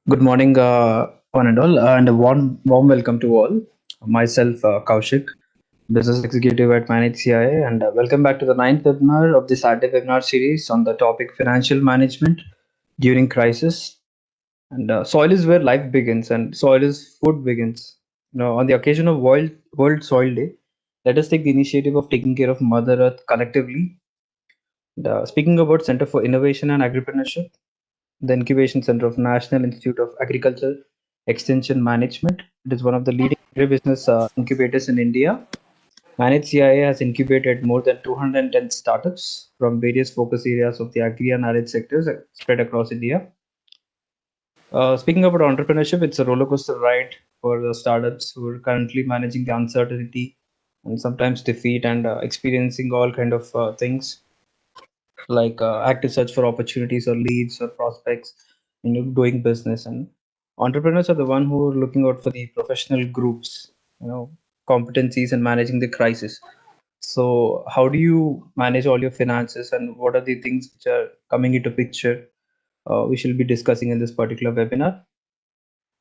Good morning, one and all, and a warm welcome to all. Myself, Kaushik, business executive at Manage CIA, and welcome back to the ninth webinar of the Saturday webinar series on the topic financial management during crisis. And soil is where life begins, and soil is food begins. On the occasion of World Soil Day, let us take the initiative of taking care of Mother Earth collectively. And, speaking about Center for Innovation and Agripreneurship, the Incubation Center of National Institute of Agriculture Extension Management. It is one of the leading agribusiness incubators in India. Manage CIA has incubated more than 210 startups from various focus areas of the agri and allied sectors spread across India. Speaking about entrepreneurship, it's a roller coaster ride for the startups who are currently managing the uncertainty and sometimes defeat and experiencing all kind of things like active search for opportunities or leads or prospects doing business. And entrepreneurs are the one who are looking out for the professional groups, competencies and managing the crisis. So how do you manage all your finances, and what are the things which are coming into picture we shall be discussing in this particular webinar.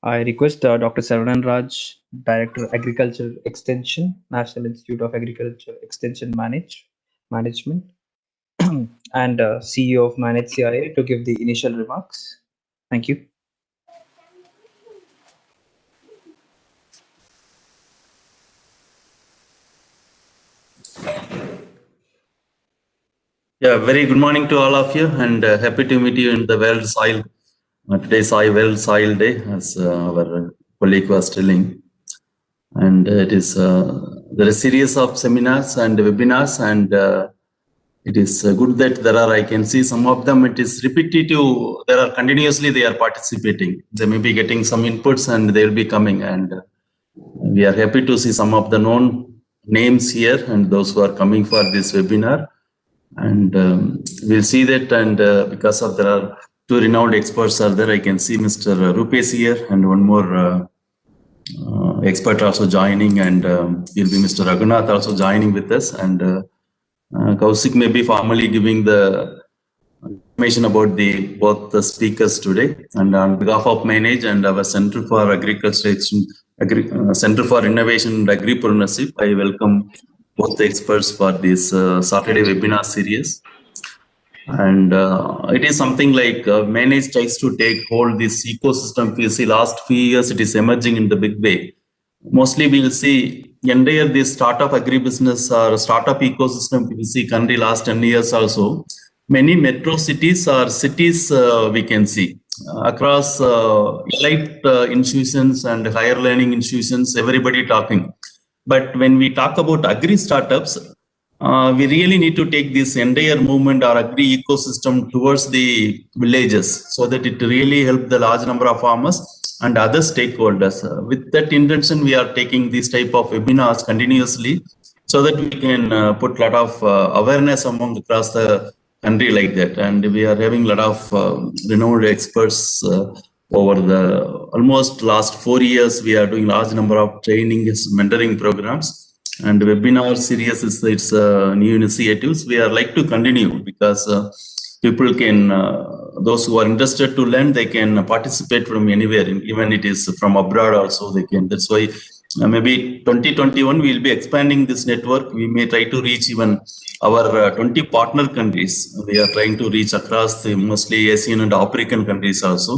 I request Dr. Saravanan Raj, Director Agriculture Extension, National Institute of Agriculture Extension Management, and CEO of Manage CIA to give the initial remarks. Thank you. Yeah, very good morning to all of you, and happy to meet you in the World Soil. Today's World Soil Day, as our colleague was telling. And it is there are a series of seminars and webinars, and it is good that there are, I can see some of them, it is repetitive. There are continuously, they are participating. They may be getting some inputs and they will be coming. And we are happy to see some of the known names here and those who are coming for this webinar. And we'll see that, and because of there are two renowned experts are there, I can see Mr. Rupesh here and one more expert also joining, and will be Mr. Raghunath also joining with us, and Kaushik may be formally giving the information about both the speakers today. And on behalf of Manage and our Center for Agriculture Center for Innovation and Agripreneurship, I welcome both the experts for this Saturday webinar series. And it is something like Manage tries to take hold this ecosystem. We see last few years it is emerging in the big way. Mostly we'll see entire this startup agribusiness or startup ecosystem we see country last 10 years also. Many metro cities or cities we can see across elite institutions and higher learning institutions, everybody talking. But when we talk about agri startups, we really need to take this entire movement or agri ecosystem towards the villages so that it really help the large number of farmers and other stakeholders. With that intention, we are taking this type of webinars continuously so that we can put a lot of awareness among across the country like that. And we are having a lot of renowned experts over the almost last 4 years. We are doing large number of trainings, mentoring programs. And webinar series is its new initiatives. We are like to continue because people can, those who are interested to learn, they can participate from anywhere, even it is from abroad also they can. That's why maybe 2021 we will be expanding this network. We may try to reach even our 20 partner countries. We are trying to reach across the mostly Asian and African countries also.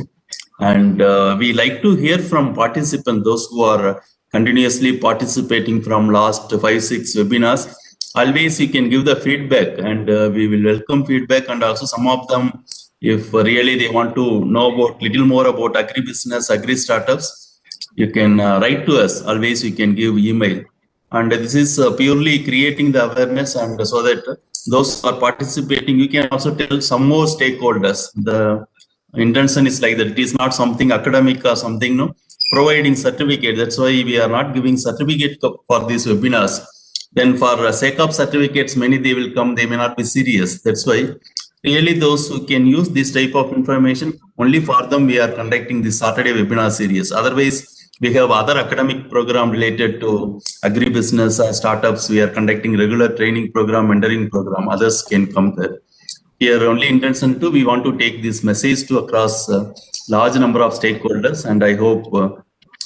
And we like to hear from participants, those who are continuously participating from last 5-6 webinars. Always you can give the feedback, and we will welcome feedback. And also some of them, if really they want to know about little more about agribusiness, agri startups, you can write to us. Always you can give email. And this is purely creating the awareness, and so that those who are participating, you can also tell some more stakeholders. The intention is like that. It is not something academic or something, no. Providing certificate. That's why we are not giving certificate for these webinars. Then for sake of certificates, many they will come, they may not be serious. That's why really those who can use this type of information, only for them we are conducting this Saturday webinar series. Otherwise, we have other academic program related to agribusiness startups. We are conducting regular training program, mentoring program. Others can come there. Here only intention to, we want to take this message to across large number of stakeholders, and I hope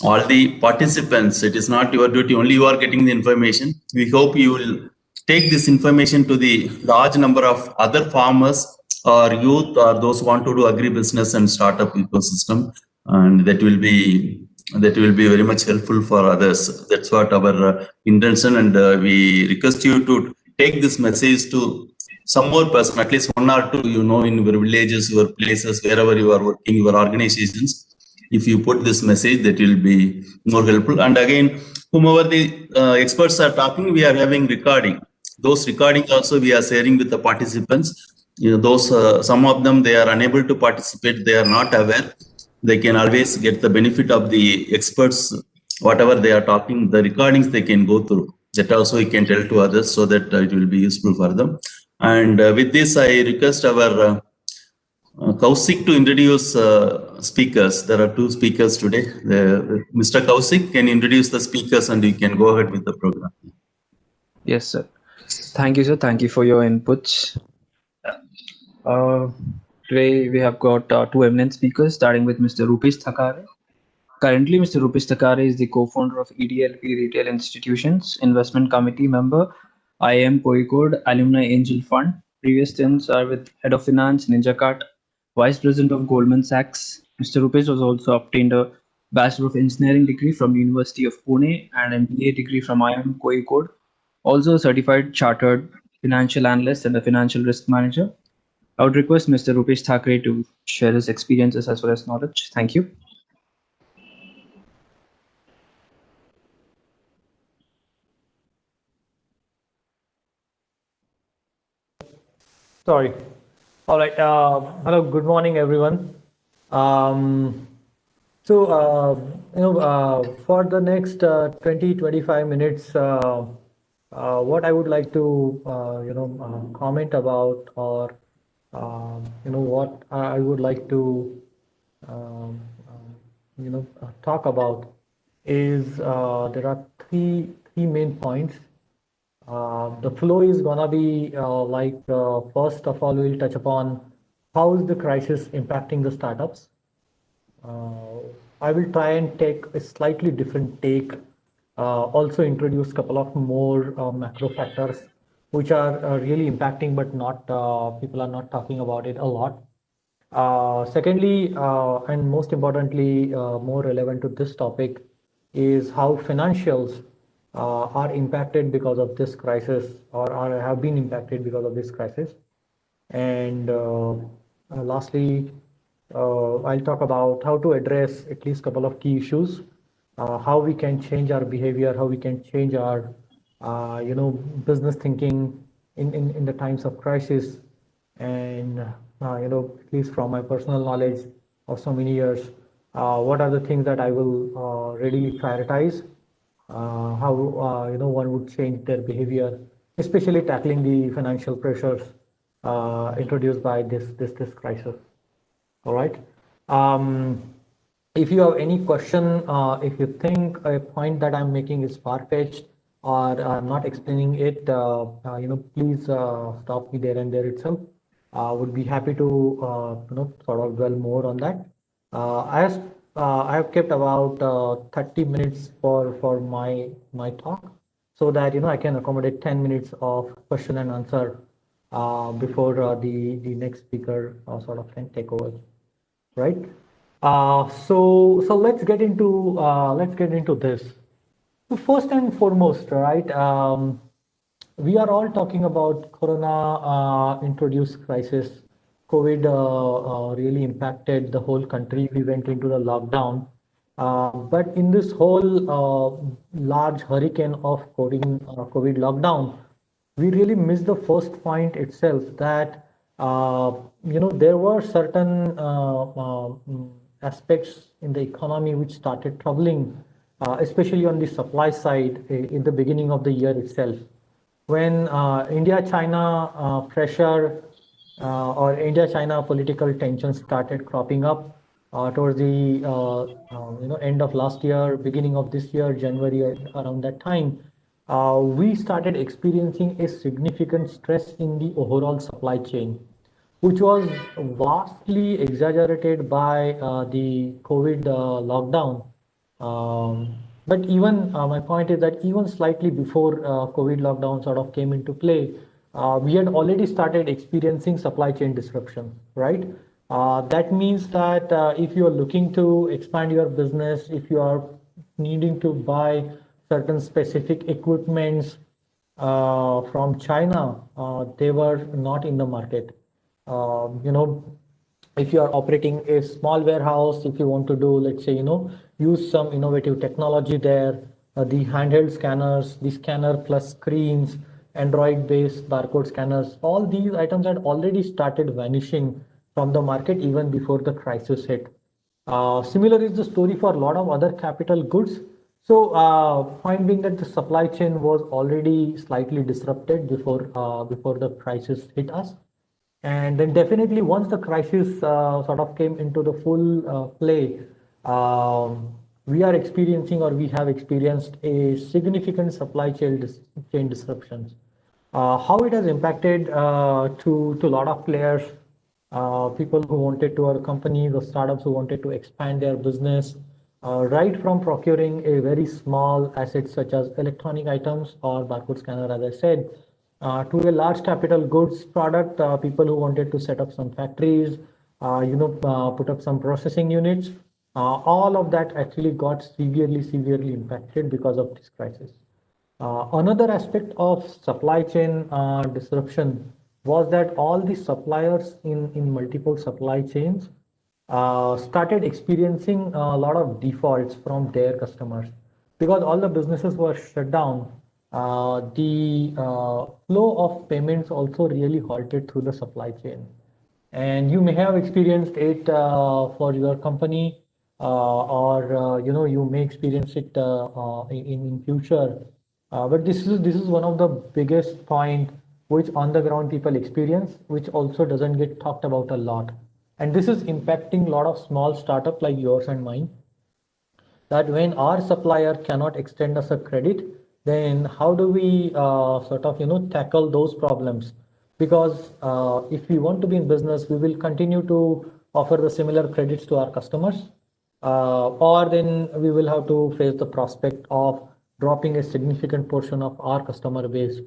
all the participants, it is not your duty, only you are getting the information. We hope you will take this information to the large number of other farmers or youth or those who want to do agribusiness and startup ecosystem, and that will be very much helpful for others. That's what our intention, and we request you to take this message to some more person, at least one or two, in your villages, your places, wherever you are working, your organizations. If you put this message, that will be more helpful. And again, whomever the experts are talking, we are having recording. Those recordings also we are sharing with the participants. Those some of them, they are unable to participate, they are not aware. They can always get the benefit of the experts, whatever they are talking, the recordings they can go through. That also we can tell to others, so that it will be useful for them. And with this, I request our Kausik to introduce speakers. There are two speakers today. Mr. Kausik, can you introduce the speakers and you can go ahead with the program. Yes, sir. Thank you, sir. Thank you for your inputs. Uh, Today we have got two eminent speakers, starting with Mr. Rupesh Thakare. Currently, Mr. Rupesh Thakare is the co-founder of EDLP Retail Institutions, Investment Committee member, IIM Kozhikode Alumni Angel Fund. Previous stints are with Head of Finance, Ninjakart, Vice President of Goldman Sachs. Mr. Rupesh was also obtained a Bachelor of Engineering degree from University of Pune and an MBA degree from IIM Kozhikode. Also a certified chartered financial analyst and a financial risk manager. I would request Mr. Rupesh Thakre to share his experiences as well as knowledge. Thank you. Sorry. All right. Hello. Good morning, everyone. Um, for the next 20, 25 minutes, what I would like to, comment about, or, what I would like to, um, talk about is there are three main points. The flow is gonna be first of all, we'll touch upon how is the crisis impacting the startups. Uh, I will try and take a slightly different take. Also introduce a couple of more macro factors which are really impacting, but not people are not talking about it a lot. Secondly, and most importantly, more relevant to this topic, is how financials are impacted because of this crisis, or have been impacted because of this crisis. And lastly, I'll talk about how to address at least a couple of key issues, how we can change our behavior, how we can change our, business thinking in the times of crisis. And, at least from my personal knowledge of so many years, what are the things that I will readily prioritize, how, one would change their behavior, especially tackling the financial pressures introduced by this crisis. All right. Um, if you have any question, if you think a point that I'm making is far-fetched or I'm not explaining it, please stop me there and there itself. Would be happy to, sort of dwell more on that. I have kept about 30 minutes for my talk, so that I can accommodate 10 minutes of question and answer before the next speaker sort of can take over, right? So let's get into this. So first and foremost, right? We are all talking about Corona introduced crisis. COVID really impacted the whole country. We went into the lockdown. But in this whole large hurricane of COVID lockdown, we really missed the first point itself, that there were certain aspects in the economy which started troubling, especially on the supply side in the beginning of the year itself, when India-China pressure or India-China political tensions started cropping up towards the end of last year, beginning of this year, January, around that time. We started experiencing a significant stress in the overall supply chain. which was vastly exaggerated by the COVID lockdown. But even my point is that even slightly before COVID lockdown sort of came into play, we had already started experiencing supply chain disruption, right? That means that if you are looking to expand your business, if you are needing to buy certain specific equipments from China, they were not in the market. You know, if you are operating a small warehouse, if you want to do, let's say, use some innovative technology there, the handheld scanners, the scanner plus screens, Android-based barcode scanners, all these items had already started vanishing from the market even before the crisis hit. Similar is the story for a lot of other capital goods. So, point being that the supply chain was already slightly disrupted before the crisis hit us. And then definitely once the crisis sort of came into the full play, we are experiencing or we have experienced a significant supply chain disruptions. How it has impacted to a lot of players, people who wanted to our companies or startups who wanted to expand their business, right from procuring a very small asset such as electronic items or barcode scanner, as I said, to a large capital goods product, people who wanted to set up some factories, put up some processing units, all of that actually got severely impacted because of this crisis. Another aspect of supply chain disruption was that all the suppliers in multiple supply chains started experiencing a lot of defaults from their customers because all the businesses were shut down. The flow of payments also really halted through the supply chain, and you may have experienced it for your company, or you may experience it in future. But this is one of the biggest point which on the ground people experience, which also doesn't get talked about a lot, and this is impacting a lot of small startup like yours and mine, that when our supplier cannot extend us a credit, then how do we sort of tackle those problems? Because if we want to be in business, we will continue to offer the similar credits to our customers, or then we will have to face the prospect of dropping a significant portion of our customer base,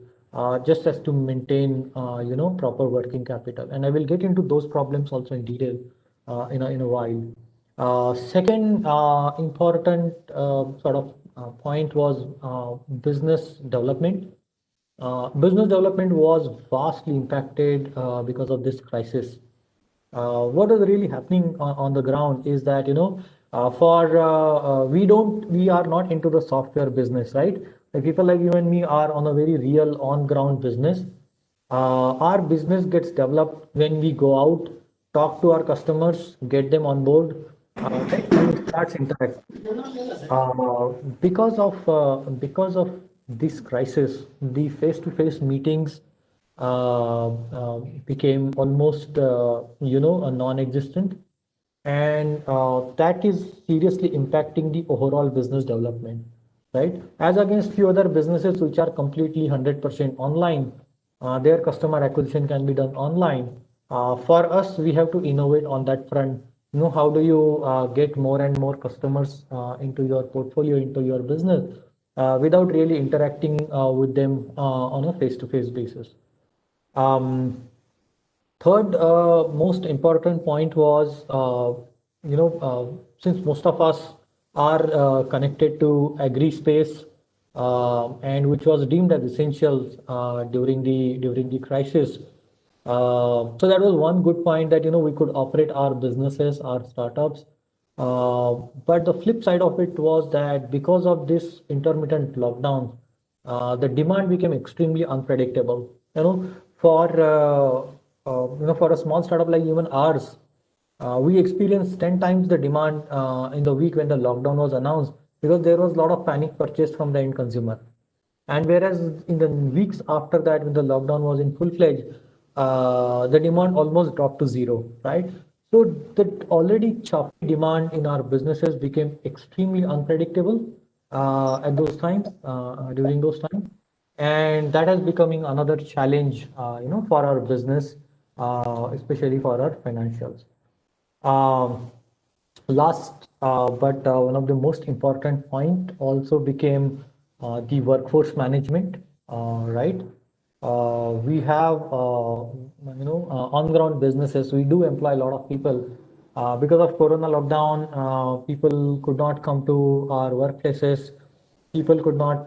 just as to maintain proper working capital. And I will get into those problems also in detail in a while. Second important sort of point was business development. Business development was vastly impacted because of this crisis. What is really happening on the ground is that for we are not into the software business, right? Like people like you and me are on a very real on ground business. Our business gets developed when we go out, talk to our customers, get them on board, then we start interacting. Because of this crisis, the face-to-face meetings became almost a non-existent, and that is seriously impacting the overall business development, right? As against few other businesses which are completely 100% online, their customer acquisition can be done online. For us, we have to innovate on that front. How do you get more and more customers into your portfolio, into your business, without really interacting with them on a face-to-face basis? Um, Third most important point was, since most of us are connected to agri space, and which was deemed as essential during the crisis. So that was one good point, that we could operate our businesses, our startups. But the flip side of it was that because of this intermittent lockdown, the demand became extremely unpredictable. For for a small startup like even ours, we experienced 10 times the demand in the week when the lockdown was announced, because there was a lot of panic purchase from the end consumer. And whereas in the weeks after that, when the lockdown was in full-fledged, the demand almost dropped to zero, right? So the already choppy demand in our businesses became extremely unpredictable at those times, during those times. And that is becoming another challenge, for our business. especially for our financials. Um, Last, but one of the most important point also became the workforce management, right? We have, on-ground businesses. We do employ a lot of people. Because of Corona lockdown, people could not come to our workplaces. People could not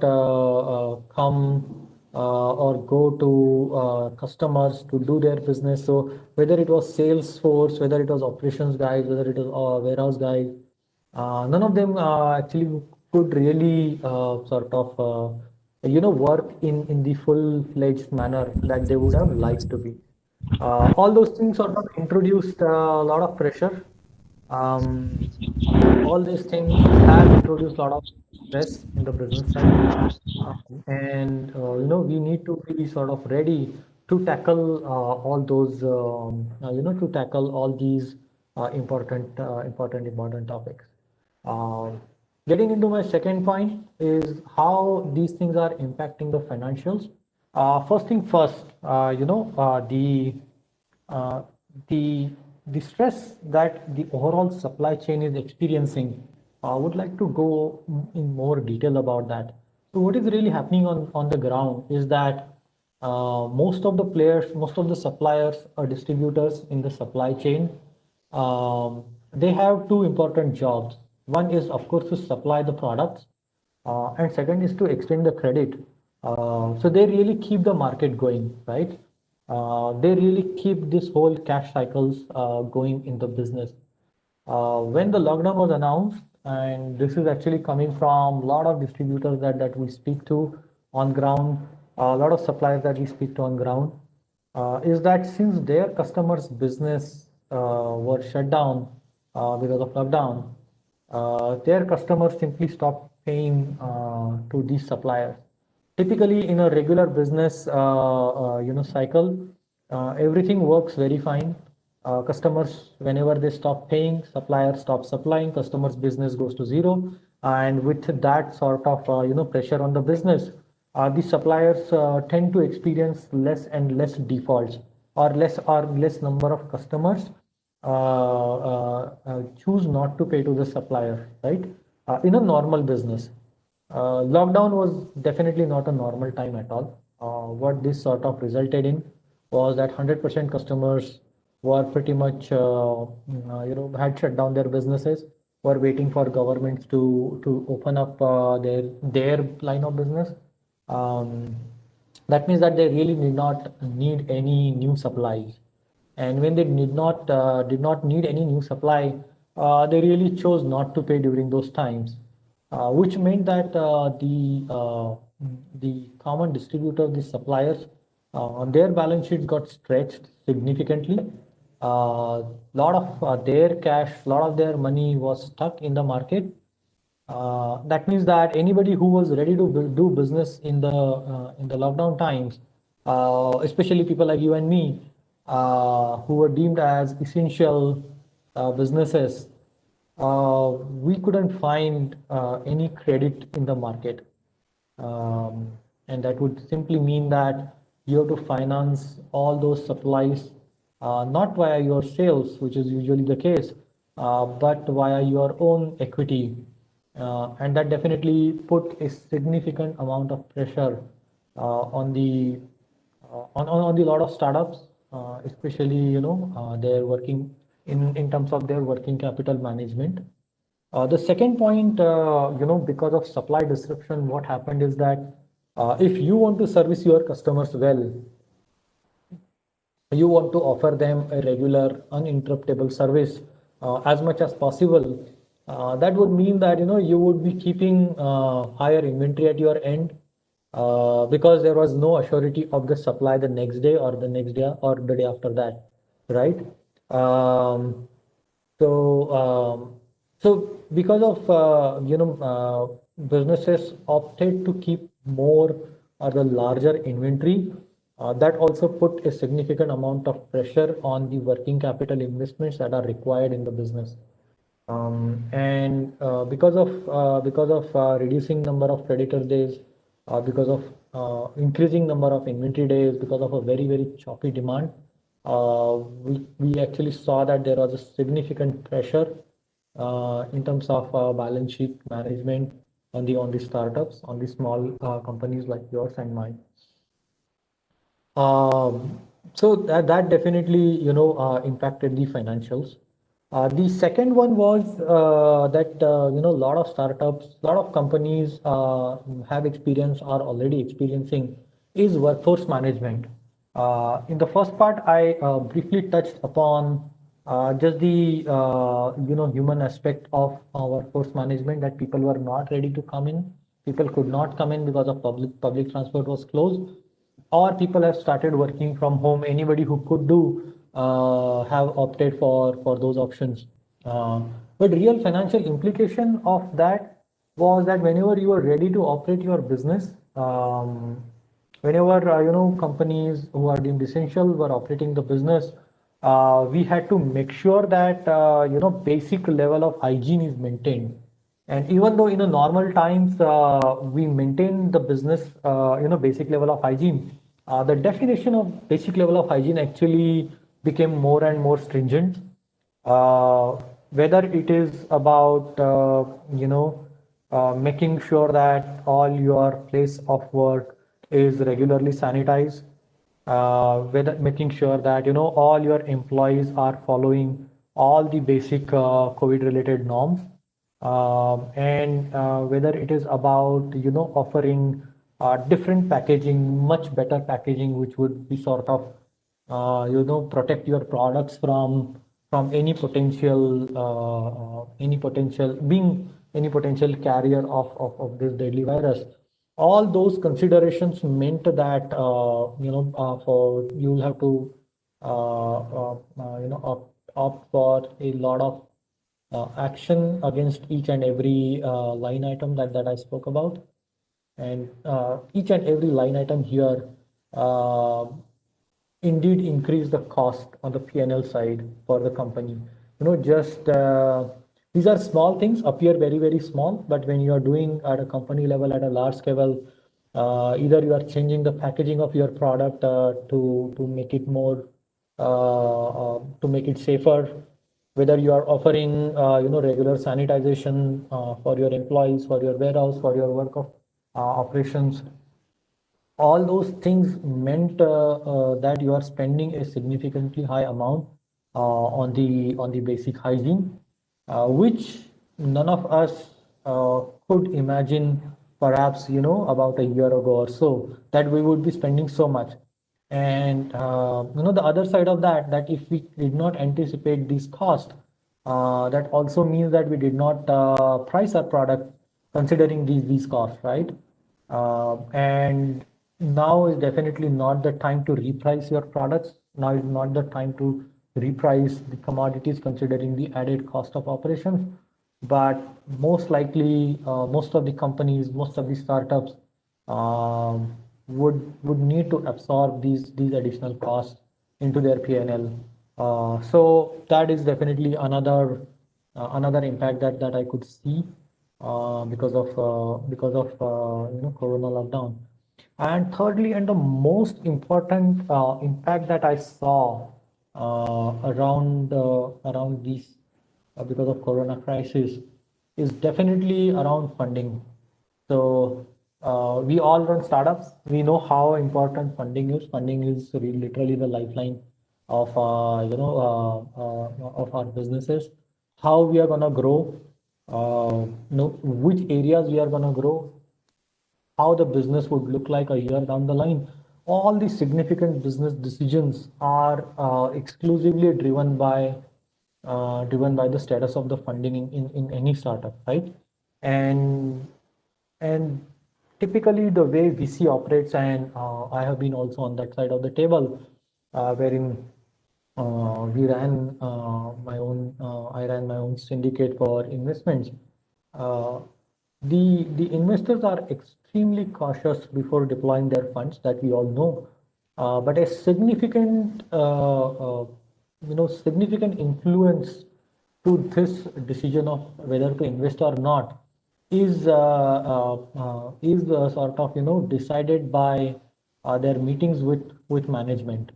come or go to customers to do their business. So whether it was sales force, whether it was operations guys, whether it was warehouse guys, none of them actually could really sort of work in the full-fledged manner that they would have liked to be. All those things sort of introduced a lot of pressure. Um, all these things has introduced a lot of stress in the business side. And we need to be sort of ready to tackle all those to tackle all these important topics. um, Getting into my second point is how these things are impacting the financials. First thing first, uh, the the stress that the overall supply chain is experiencing. I would like to go in more detail about that. So what is really happening on the ground is that most of the players, most of the suppliers or distributors in the supply chain, they have two important jobs. One is, of course, to supply the products, and second is to extend the credit. So they really keep the market going, right? They really keep this whole cash cycles going in the business. When the lockdown was announced, and this is actually coming from a lot of distributors that we speak to on ground, a lot of suppliers that we speak to on ground, is that since their customers' business were shut down because of lockdown, their customers simply stop paying to these suppliers. Typically, in a regular business, cycle, everything works very fine. Customers, whenever they stop paying, suppliers stop supplying, customers' business goes to zero, and with that sort of pressure on the business, the suppliers tend to experience less and less defaults, or less number of customers choose not to pay to the supplier, right? In a normal business. Lockdown was definitely not a normal time at all. What this sort of resulted in was that 100% customers were pretty much, had shut down their businesses, were waiting for governments to open up their line of business. Um, that means that they really did not need any new supplies, and when they did not need any new supply, they really chose not to pay during those times, which meant that the common distributor, the suppliers, their balance sheets got stretched significantly. Lot of their cash, lot of their money was stuck in the market. That means that anybody who was ready to do business in the lockdown times, especially people like you and me, who were deemed as essential businesses, we couldn't find any credit in the market. Um, and that would simply mean that you have to finance all those supplies, not via your sales, which is usually the case, but via your own equity. And that definitely put a significant amount of pressure on the lot of startups, especially they're working in terms of their working capital management. The second point, because of supply disruption, what happened is that if you want to service your customers well, you want to offer them a regular, uninterruptible service as much as possible. That would mean that you would be keeping higher inventory at your end because there was no assurity of the supply the next day or the next day or the day after that, right? Um, so because of businesses opted to keep more or the larger inventory, that also put a significant amount of pressure on the working capital investments that are required in the business. And because of reducing number of creditor days, because of increasing number of inventory days, because of a very choppy demand, we actually saw that there was a significant pressure in terms of balance sheet management on the startups, on the small companies like yours and mine. So that definitely, impacted the financials. The second one was that, a lot of startups, a lot of companies have experienced, are already experiencing, is workforce management. In the first part, I briefly touched upon just the, human aspect of workforce management, that people were not ready to come in. People could not come in because of public transport was closed, or people have started working from home. Anybody who could do have opted for those options. But real financial implication of that was that whenever you are ready to operate your business, whenever companies who are deemed essential were operating the business, we had to make sure that basic level of hygiene is maintained. And even though in a normal times we maintain the business, basic level of hygiene, the definition of basic level of hygiene actually became more and more stringent. Whether it is about, making sure that all your place of work is regularly sanitized, whether making sure that all your employees are following all the basic COVID related norms, and whether it is about offering different packaging, much better packaging, which would be sort of protect your products from any potential being any potential carrier of this deadly virus. All those considerations meant that for you'll have to opt for a lot of action against each and every line item that I spoke about. And each and every line item here uh, indeed increase the cost on the P&L side for the company. Just these are small things, appear very, very small, but when you are doing at a company level, at a large scale, either you are changing the packaging of your product to make it more to make it safer, whether you are offering regular sanitization for your employees, for your warehouse, for your work of operations. All those things meant that you are spending a significantly high amount on the basic hygiene, which none of us could imagine, perhaps about a year ago or so, that we would be spending so much. And the other side of that if we did not anticipate these costs, that also means that we did not price our product considering these costs, right? And now is definitely not the time to reprice your products. Now is not the time to reprice the commodities considering the added cost of operations. But most likely, most of the companies, most of the startups would need to absorb these additional costs into their P&L. So that is definitely another impact that I could see because of Corona lockdown. And thirdly, and the most important impact that I saw around these because of Corona crisis is definitely around funding. So we all run startups. We know how important funding is. Funding is literally the lifeline of of our businesses. How we are gonna grow, which areas we are gonna grow, how the business would look like a year down the line. All the significant business decisions are exclusively driven by the status of the funding in any startup, right? And and typically the way VC operates, and I have been also on that side of the table, wherein I ran my own syndicate for investments. Uh, the investors are extremely cautious before deploying their funds, that we all know. But a significant influence to this decision of whether to invest or not is sort of decided by their meetings with management.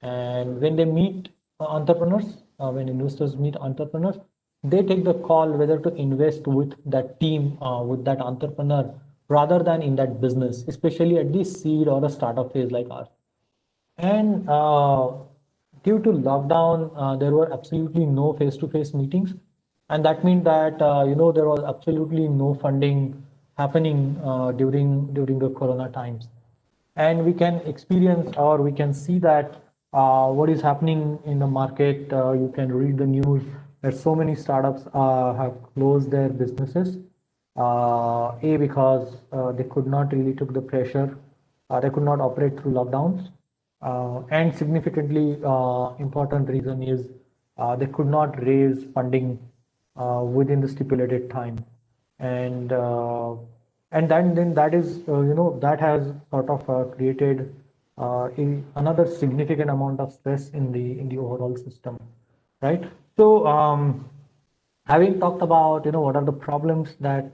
And when they meet entrepreneurs, when investors meet entrepreneurs, they take the call whether to invest with that team, with that entrepreneur, rather than in that business, especially at the seed or a startup phase like ours. And due to lockdown, there were absolutely no face-to-face meetings, and that means that there was absolutely no funding happening during the Corona times. And we can experience or we can see that what is happening in the market. You can read the news that so many startups have closed their businesses. Because they could not really took the pressure. They could not operate through lockdowns. And significantly important reason is they could not raise funding within the stipulated time. And then that is that has sort of created another significant amount of stress in the overall system, right? So having talked about what are the problems that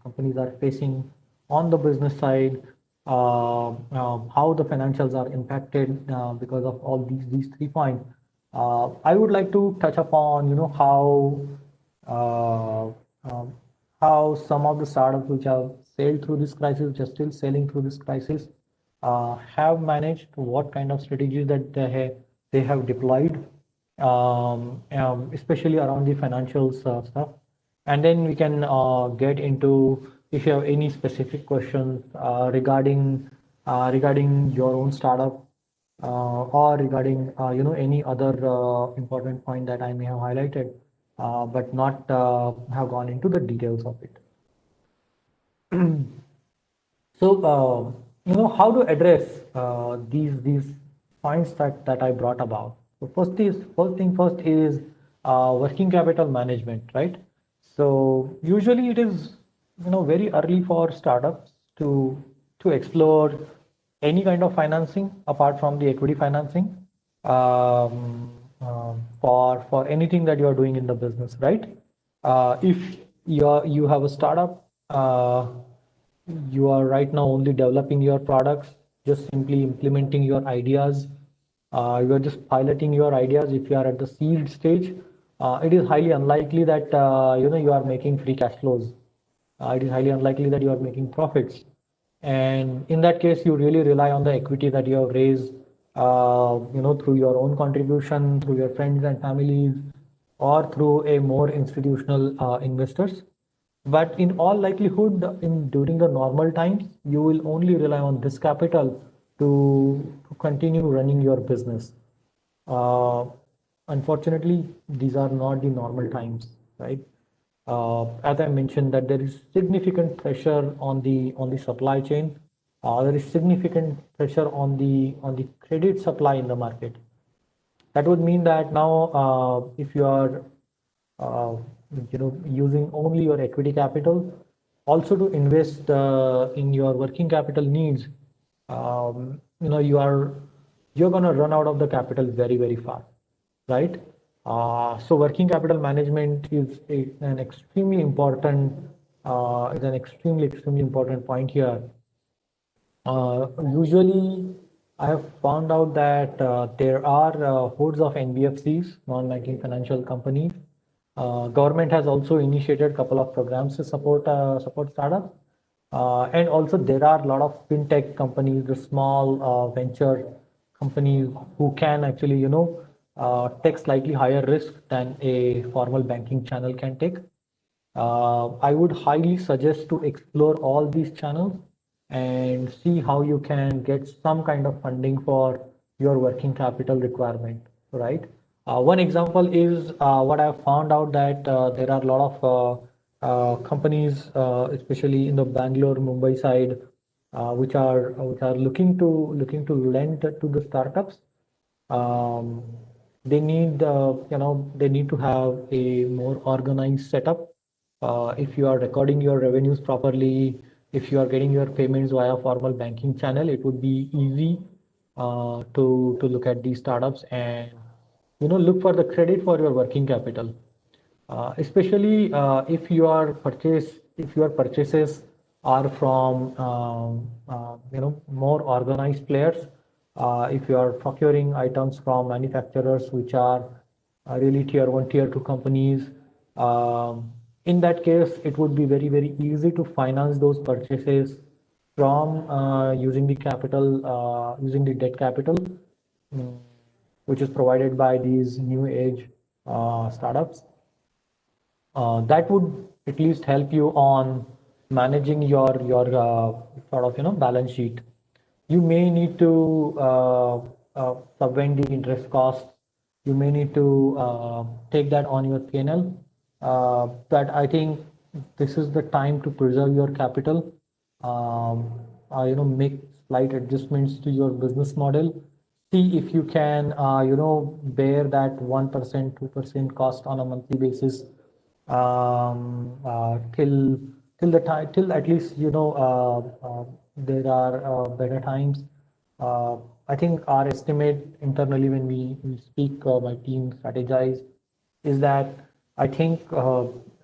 companies are facing on the business side, how the financials are impacted because of all these 3 points. I would like to touch upon uh, um, how some of the startups which have sailed through this crisis, which are still sailing through this crisis, have managed, what kind of strategies that they have deployed, especially around the financials stuff. And then we can get into if you have any specific questions regarding your own startup, or regarding any other important point that I may have highlighted, but not have gone into the details of it. So, how to address these points that I brought about. So first thing first is working capital management, right? So usually it is very early for startups to explore any kind of financing apart from the equity financing, for anything that you are doing in the business, right? If you have a startup, you are right now only developing your products, just simply implementing your ideas. You are just piloting your ideas. If you are at the seed stage, it is highly unlikely that you are making free cash flows. It is highly unlikely that you are making profits. And in that case, you really rely on the equity that you have raised, through your own contribution, through your friends and families, or through a more institutional investors. But in all likelihood, in during the normal times, you will only rely on this capital to continue running your business. Uh, Unfortunately, these are not the normal times, right? As I mentioned, that there is significant pressure on the supply chain. There is significant pressure on the credit supply in the market. That would mean that now, if you are uh, using only your equity capital, also to invest in your working capital needs, you're going to run out of the capital very, very fast, right? So working capital management is an extremely important extremely important point here. Usually, I have found out that there are hordes of NBFCs, non-banking financial companies. Government has also initiated a couple of programs to support startups, and also there are a lot of fintech companies, the small venture companies who can actually take slightly higher risk than a formal banking channel can take. I would highly suggest to explore all these channels and see how you can get some kind of funding for your working capital requirement, right? One example is what I have found out that there are a lot of companies, especially in the Bangalore, Mumbai side, which are looking to lend to the startups. um, they need they need to have a more organized setup. If you are recording your revenues properly, if you are getting your payments via formal banking channel, it would be easy to look at these startups and look for the credit for your working capital. Especially if your purchases are from more organized players, If you are procuring items from manufacturers which are really tier one, tier two companies, in that case, it would be very, very easy to finance those purchases from using the capital, using the debt capital, mm, which is provided by these new age startups. That would at least help you on managing your sort of balance sheet. You may need to subvent the interest costs. You may need to take that on your P&L. But I think this is the time to preserve your capital. Make slight adjustments to your business model. See if you can bear that 1%, 2% cost on a monthly basis, till the time, till at least there are better times. I think our estimate internally when we speak, my team strategize, is that I think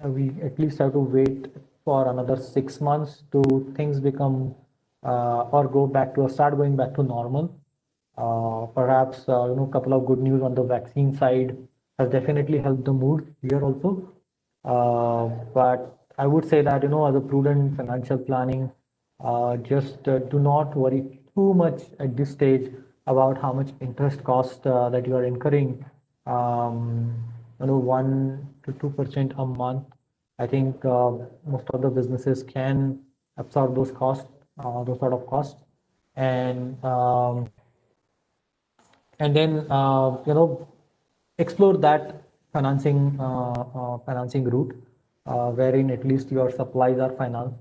we at least have to wait for another 6 months to things become or go back to or start going back to normal. Perhaps a couple of good news on the vaccine side has definitely helped the mood here also. But I would say that as a prudent financial planning, just do not worry too much at this stage about how much interest cost that you are incurring. 1 to 2% a month. I think most of the businesses can absorb those costs, those sort of costs, and then explore that financing route, wherein at least your supplies are financed,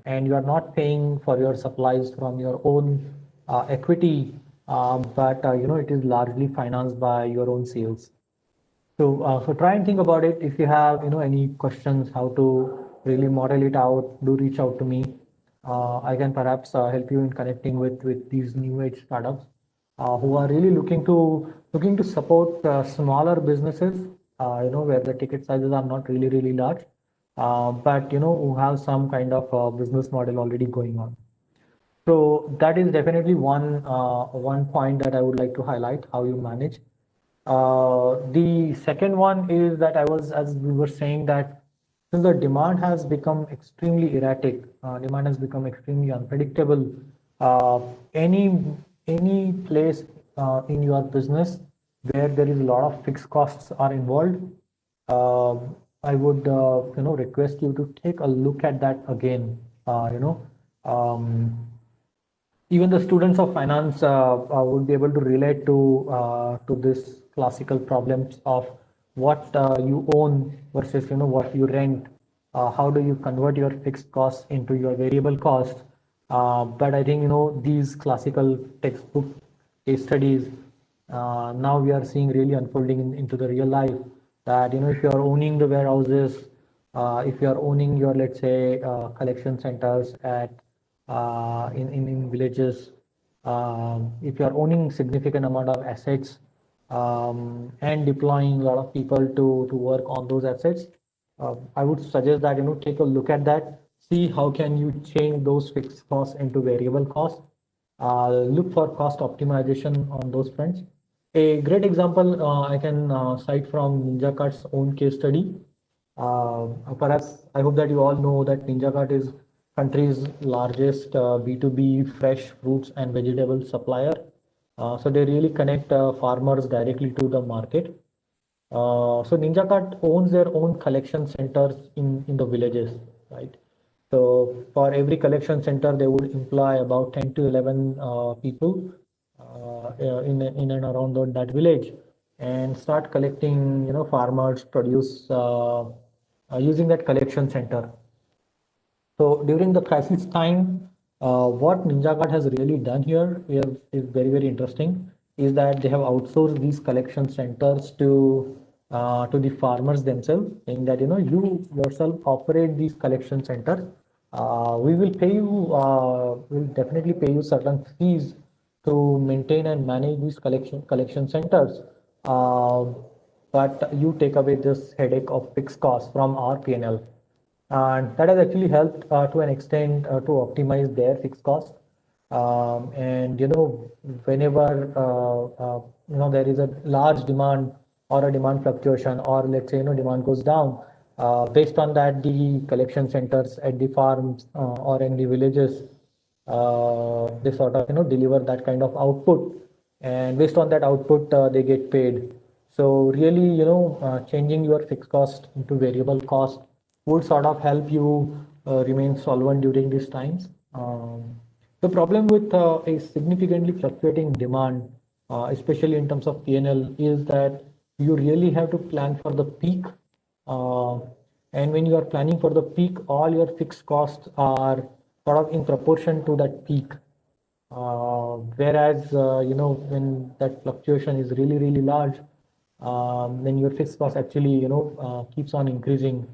and you are not paying for your supplies from your own equity, but it is largely financed by your own sales. So try and think about it. If you have, any questions how to really model it out, do reach out to me. I can perhaps help you in connecting with these new age startups who are really looking to support smaller businesses, where the ticket sizes are not really really large, but who have some kind of business model already going on. So that is definitely one point that I would like to highlight, how you manage. The second one is that as we were saying, that since the demand has become extremely erratic, demand has become extremely unpredictable. Uh, any any place in your business where there is a lot of fixed costs are involved, uh, I would request you to take a look at that again. Um, Even the students of finance would be able to relate to this classical problems of what you own versus what you rent. How do you convert your fixed costs into your variable costs? But I think these classical textbook case studies now we are seeing really unfolding into the real life, that if you are owning the warehouses, if you are owning your, let's say, collection centers at in villages, if you are owning significant amount of assets, and deploying a lot of people to work on those assets, I would suggest that take a look at that, see how can you change those fixed costs into variable costs, look for cost optimization on those fronts. A great example I can cite from NinjaCart's own case study. Perhaps I hope that you all know that NinjaCart is country's largest B2B fresh fruits and vegetable supplier. So they really connect farmers directly to the market. So NinjaCart owns their own collection centers in the villages, right? So for every collection center, they would employ about 10 to 11 people in and around that village, and start collecting, farmers produce using that collection center. So during the crisis time, what NinjaGuard has really done here is very, very interesting, is that they have outsourced these collection centers to the farmers themselves, saying that you yourself operate these collection centers. We will pay you, will definitely pay you certain fees to maintain and manage these collection centers. Uh, but you take away this headache of fixed costs from our P&L, and that has actually helped to an extent to optimize their fixed cost. And whenever there is a large demand or a demand fluctuation, or let's say demand goes down, based on that the collection centers at the farms or in the villages, they sort of deliver that kind of output, and based on that output they get paid. So really, changing your fixed cost into variable cost would sort of help you remain solvent during these times. The problem with a significantly fluctuating demand, especially in terms of PNL, is that you really have to plan for the peak. Uh, and when you are planning for the peak, all your fixed costs are sort of in proportion to that peak. Whereas, when that fluctuation is really, really large, then your fixed cost actually, keeps on increasing.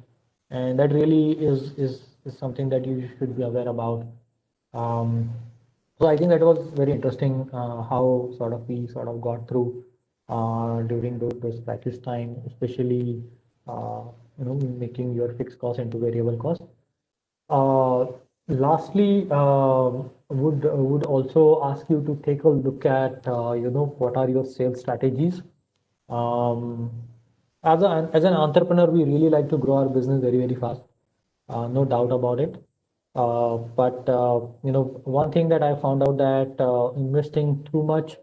And that really is something that you should be aware about. Um, so I think that was very interesting how sort of we sort of got through during those practice time, especially making your fixed cost into variable cost. Uh, Lastly, would also ask you to take a look at what are your sales strategies. Um, as an entrepreneur, we really like to grow our business very, very fast. No doubt about it. But one thing that I found out that investing too much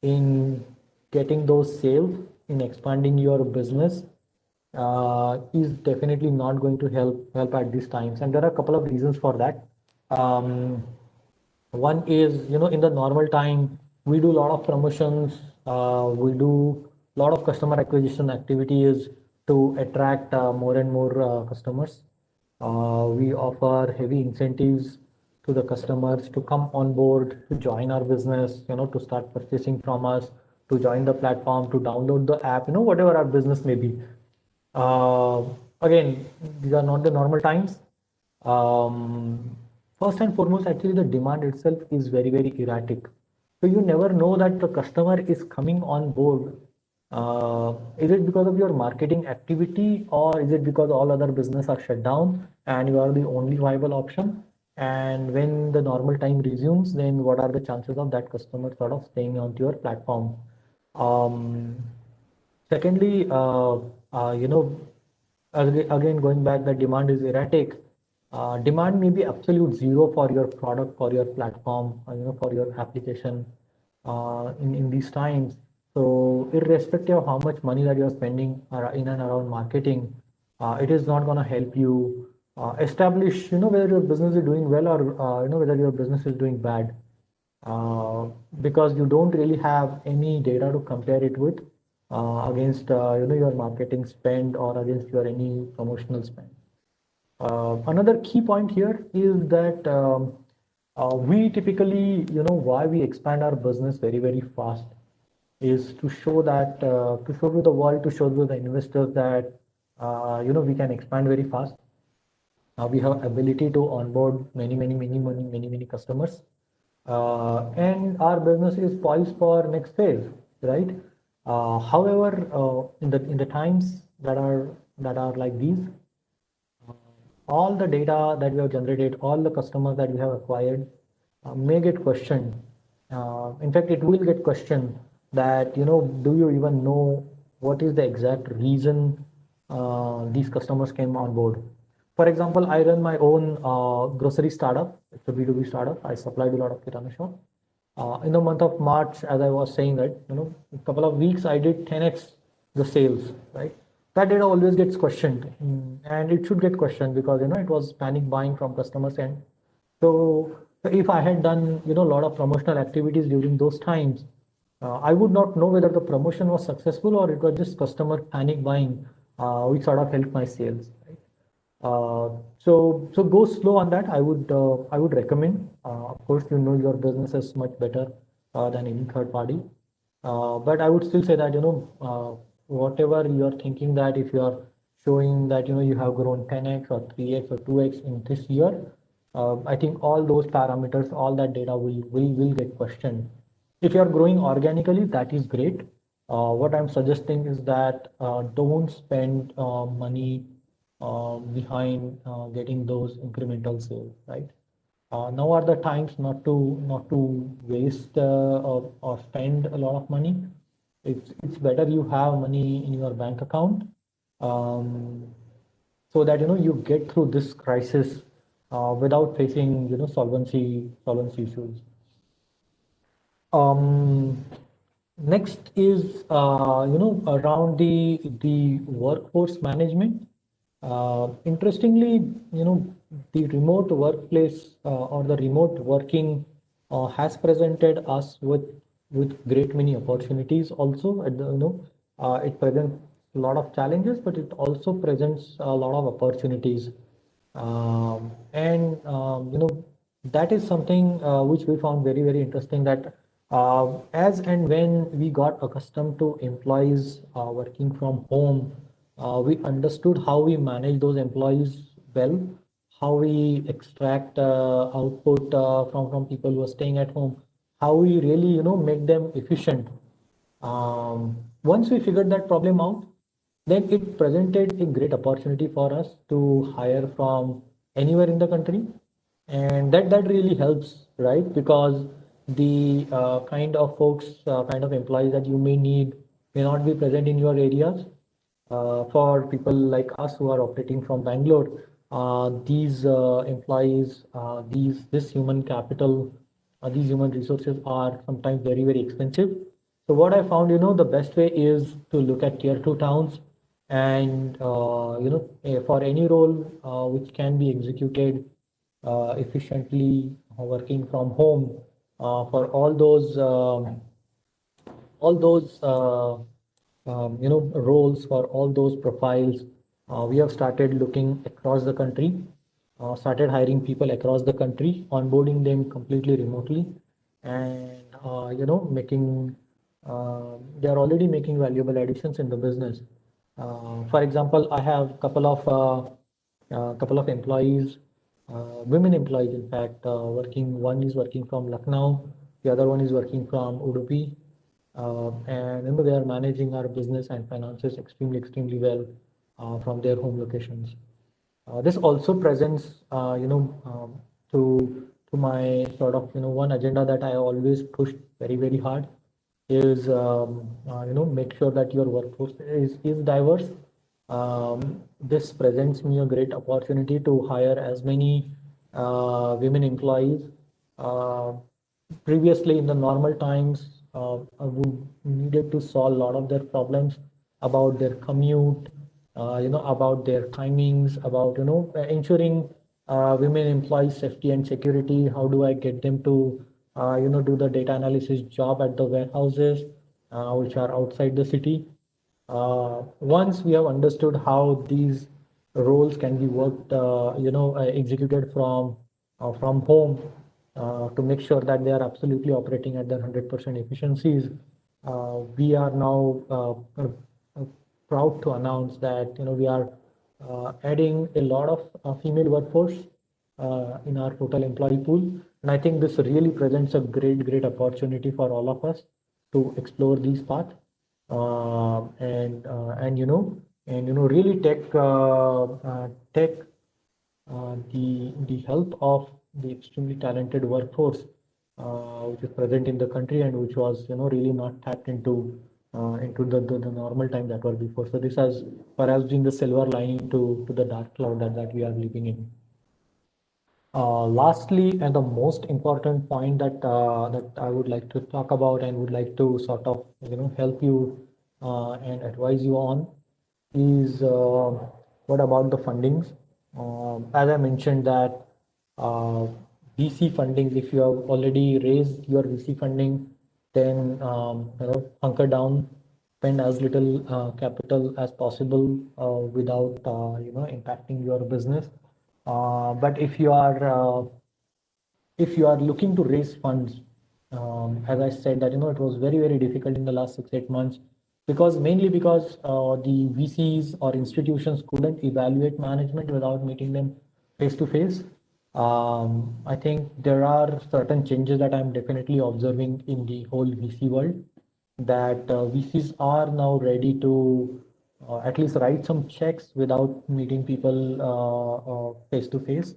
in getting those sales, in expanding your business, is definitely not going to help at these times. And there are a couple of reasons for that. Um, One is, in the normal time, we do a lot of promotions, we do a lot of customer acquisition activities to attract more and more customers. We offer heavy incentives to the customers to come on board, to join our business, to start purchasing from us, to join the platform, to download the app, whatever our business may be. Uh, Again, these are not the normal times. Um, First and foremost, actually, the demand itself is very, very erratic. So you never know that the customer is coming on board. Is it because of your marketing activity, or is it because all other business are shut down and you are the only viable option? And when the normal time resumes, then what are the chances of that customer sort of staying onto your platform? Um, Secondly, again, going back, the demand is erratic. Demand may be absolute zero for your product, for your platform, for your application in these times. So irrespective of how much money that you're spending in and around marketing, it is not going to help you establish, whether your business is doing well, or whether your business is doing bad, uh, because you don't really have any data to compare it with against your marketing spend, or against your any promotional spend. Another key point here is that we typically, why we expand our business very, very fast is to show that, to show to the world, to show to the investors that, we can expand very fast. We have ability to onboard many customers, and our business is poised for next phase, right? However, in the times that are like these, all the data that we have generated, all the customers that we have acquired, may get questioned. In fact, it will get questioned that, do you even know what is the exact reason these customers came on board? For example, I run my own grocery startup. It's a B2B startup. I supply to a lot of kirana shop. In the month of March, as I was saying that, a couple of weeks I did 10x the sales, right? That data always gets questioned, and it should get questioned because, it was panic buying from customers end. So if I had done, a lot of promotional activities during those times, I would not know whether the promotion was successful or it was just customer panic buying, which sort of helped my sales, right? So go slow on that. I would recommend. Of course, your business is much better than any third party. But I would still say that, whatever you are thinking, that if you are showing that, you have grown 10x or 3x or 2x in this year, I think all those parameters, all that data will get questioned. If you are growing organically, that is great. What I'm suggesting is that don't spend money behind getting those incremental sales, right? Now are the times not to waste or spend a lot of money. It's better you have money in your bank account, um, so that you get through this crisis without facing solvency issues. Um, Next is around the workforce management. Interestingly, the remote workplace or the remote working has presented us with great many opportunities. Also, at the, it presents a lot of challenges, but it also presents a lot of opportunities. And that is something which we found very, very interesting, that as and when we got accustomed to employees working from home, we understood how we manage those employees well, how we extract output from people who are staying at home, how we really make them efficient. Once we figured that problem out, then it presented a great opportunity for us to hire from anywhere in the country, and that really helps, right? Because the kind of employees that you may need may not be present in your areas. For people like us who are operating from Bangalore, these employees, this human capital, these human resources are sometimes very, very expensive. So what I found, the best way is to look at tier two towns, and for any role which can be executed efficiently working from home, for all those roles, for all those profiles, we have started looking across the country, started hiring people across the country, onboarding them completely remotely, and making they are already making valuable additions in the business. For example, I have couple of employees, women employees, in fact, working. One is working from Lucknow, the other one is working from Udupi, and they are managing our business and finances extremely well from their home locations. This also presents, to my sort of, one agenda that I always pushed very hard is, make sure that your workforce is diverse. This presents me a great opportunity to hire as many women employees. Uh, Previously, in the normal times, I would needed to solve a lot of their problems about their commute, about their timings, about ensuring women employees safety and security. How do I get them to do the data analysis job at the warehouses which are outside the city? Once we have understood how these roles can be executed from home, to make sure that they are absolutely operating at their 100% efficiencies, we are now proud to announce that we are adding a lot of female workforce in our total employee pool, and I think this really presents a great opportunity for all of us to explore these paths, and really take the help of the extremely talented workforce which is present in the country, and which was really not tapped into the normal time that were before. So this has perhaps been the silver lining to the dark cloud that we are living in. Lastly, and the most important point that I would like to talk about and would like to sort of help you and advise you on is, what about the fundings? As I mentioned that VC funding, if you have already raised your VC funding, then hunker down, spend as little capital as possible without impacting your business. But if you are looking to raise funds, as I said that it was very difficult in the last 6 8 months, because mainly because the VCs or institutions couldn't evaluate management without meeting them face to face. I think there are certain changes that I'm definitely observing in the whole VC world, that VCs are now ready to at least write some checks without meeting people face to face.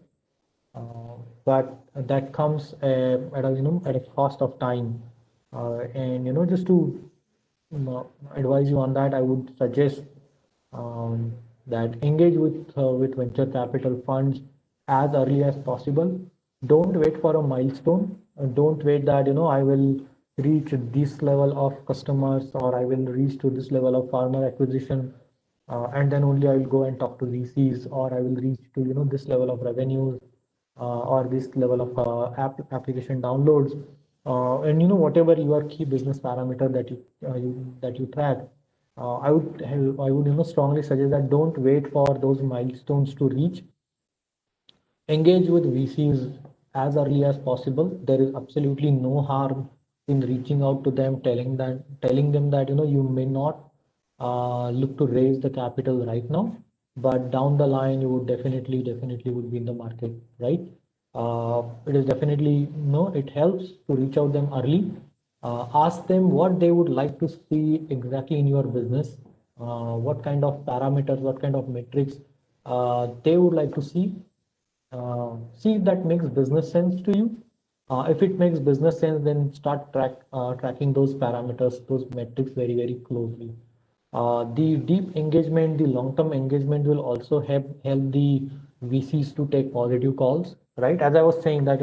but that comes at a at a cost of time. And just to advise you on that, I would suggest um, that engage with venture capital funds as early as possible. Don't wait for a milestone. Don't wait that I will reach this level of customers, or I will reach to this level of farmer acquisition, and then only I will go and talk to VCs, or I will reach to this level of revenues, or this level of application downloads, and whatever your key business parameter that you track. I would strongly suggest that don't wait for those milestones to reach. Engage with VCs as early as possible. There is absolutely no harm in reaching out to them, telling them that you may not look to raise the capital right now, but down the line you would definitely would be in the market, right? It is definitely it helps to reach out them early. Ask them what they would like to see exactly in your business, what kind of parameters, what kind of metrics they would like to see. See if that makes business sense to you. If it makes business sense, then start tracking those parameters, those metrics very closely. The deep engagement, the long-term engagement will also help the VCs to take positive calls, right? As I was saying that,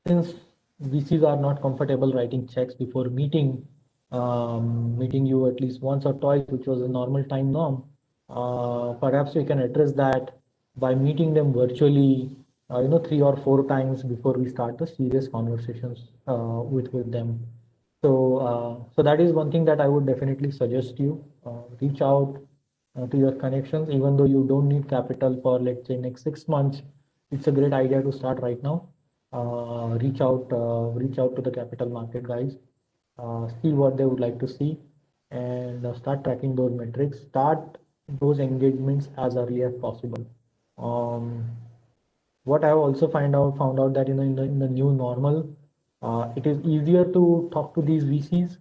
since VCs are not comfortable writing checks before meeting you at least once or twice, which was a normal time norm, perhaps we can address that by meeting them virtually, 3 or 4 times before we start the serious conversations with them. So that is one thing that I would definitely suggest you. Reach out to your connections, even though you don't need capital for, let's say, next 6 months. It's a great idea to start right now. Reach out to the capital market guys. See what they would like to see, and start tracking those metrics. Start those engagements as early as possible. Um, what I have also found out that in the new normal, it is easier to talk to these VCs.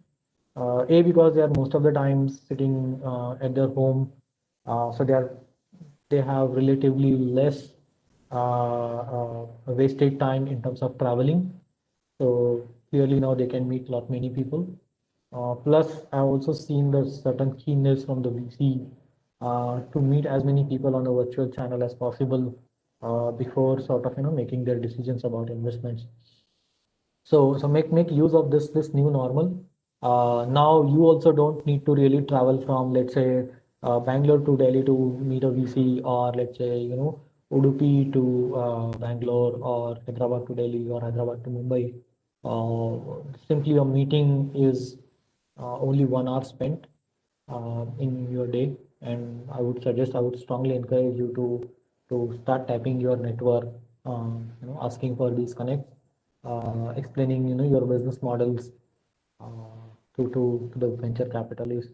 Because they are most of the time sitting at their home, so they have relatively less wasted time in terms of traveling. So clearly now they can meet lot many people. Plus, I've also seen the certain keenness from the VC to meet as many people on a virtual channel as possible before sort of making their decisions about investments. So make use of this new normal. Now you also don't need to really travel from, let's say, Bangalore to Delhi to meet a VC, or let's say Udupi to Bangalore, or Hyderabad to Delhi, or Hyderabad to Mumbai. Simply a meeting is only 1 hour spent in your day, and I would strongly encourage you to start tapping your network, asking for these connects, explaining your business models to the venture capitalists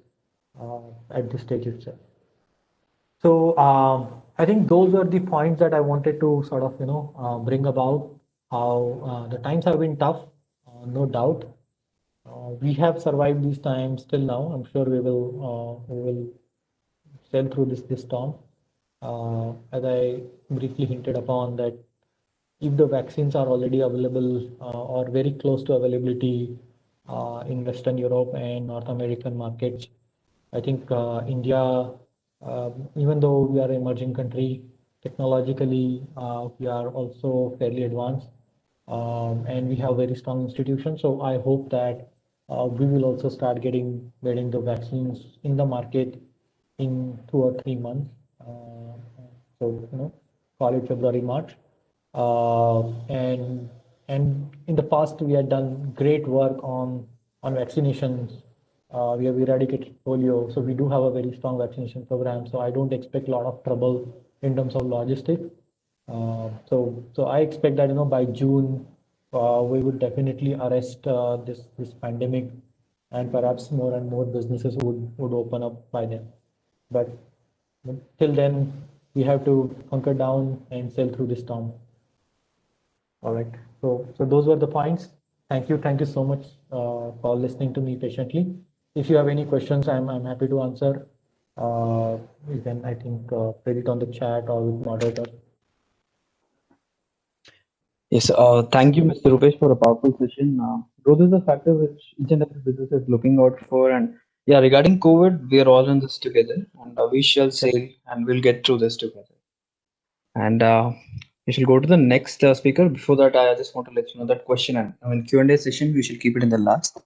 at this stage itself. So I think those were the points that I wanted to sort of bring about. How the times have been tough, no doubt. We have survived these times till now. I'm sure we will sail through this storm. As I briefly hinted upon that, if the vaccines are already available or very close to availability in Western Europe and North American markets, I think India, even though we are an emerging country, technologically we are also fairly advanced, and we have very strong institutions. So I hope that we will also start getting the vaccines in the market in 2 or 3 months. So call it February, March. And in the past we had done great work on vaccinations. We have eradicated polio, so we do have a very strong vaccination program. So I don't expect a lot of trouble in terms of logistics. So I expect that by June we would definitely arrest this pandemic, and perhaps more and more businesses would open up by then. But till then, we have to hunker down and sail through this storm. All right. So those were the points. Thank you so much for listening to me patiently. If you have any questions, I'm happy to answer. You can, I think, put it on the chat or with moderator. Yes, thank you, Mr. Rupesh, for a powerful session. Growth is a factor which each and every business is looking out for. And yeah, regarding COVID, we are all in this together, and we shall sail and we'll get through this together. And we shall go to the next speaker. Before that, I just want to let you know that question and I mean Q&A session, we should keep it in the last.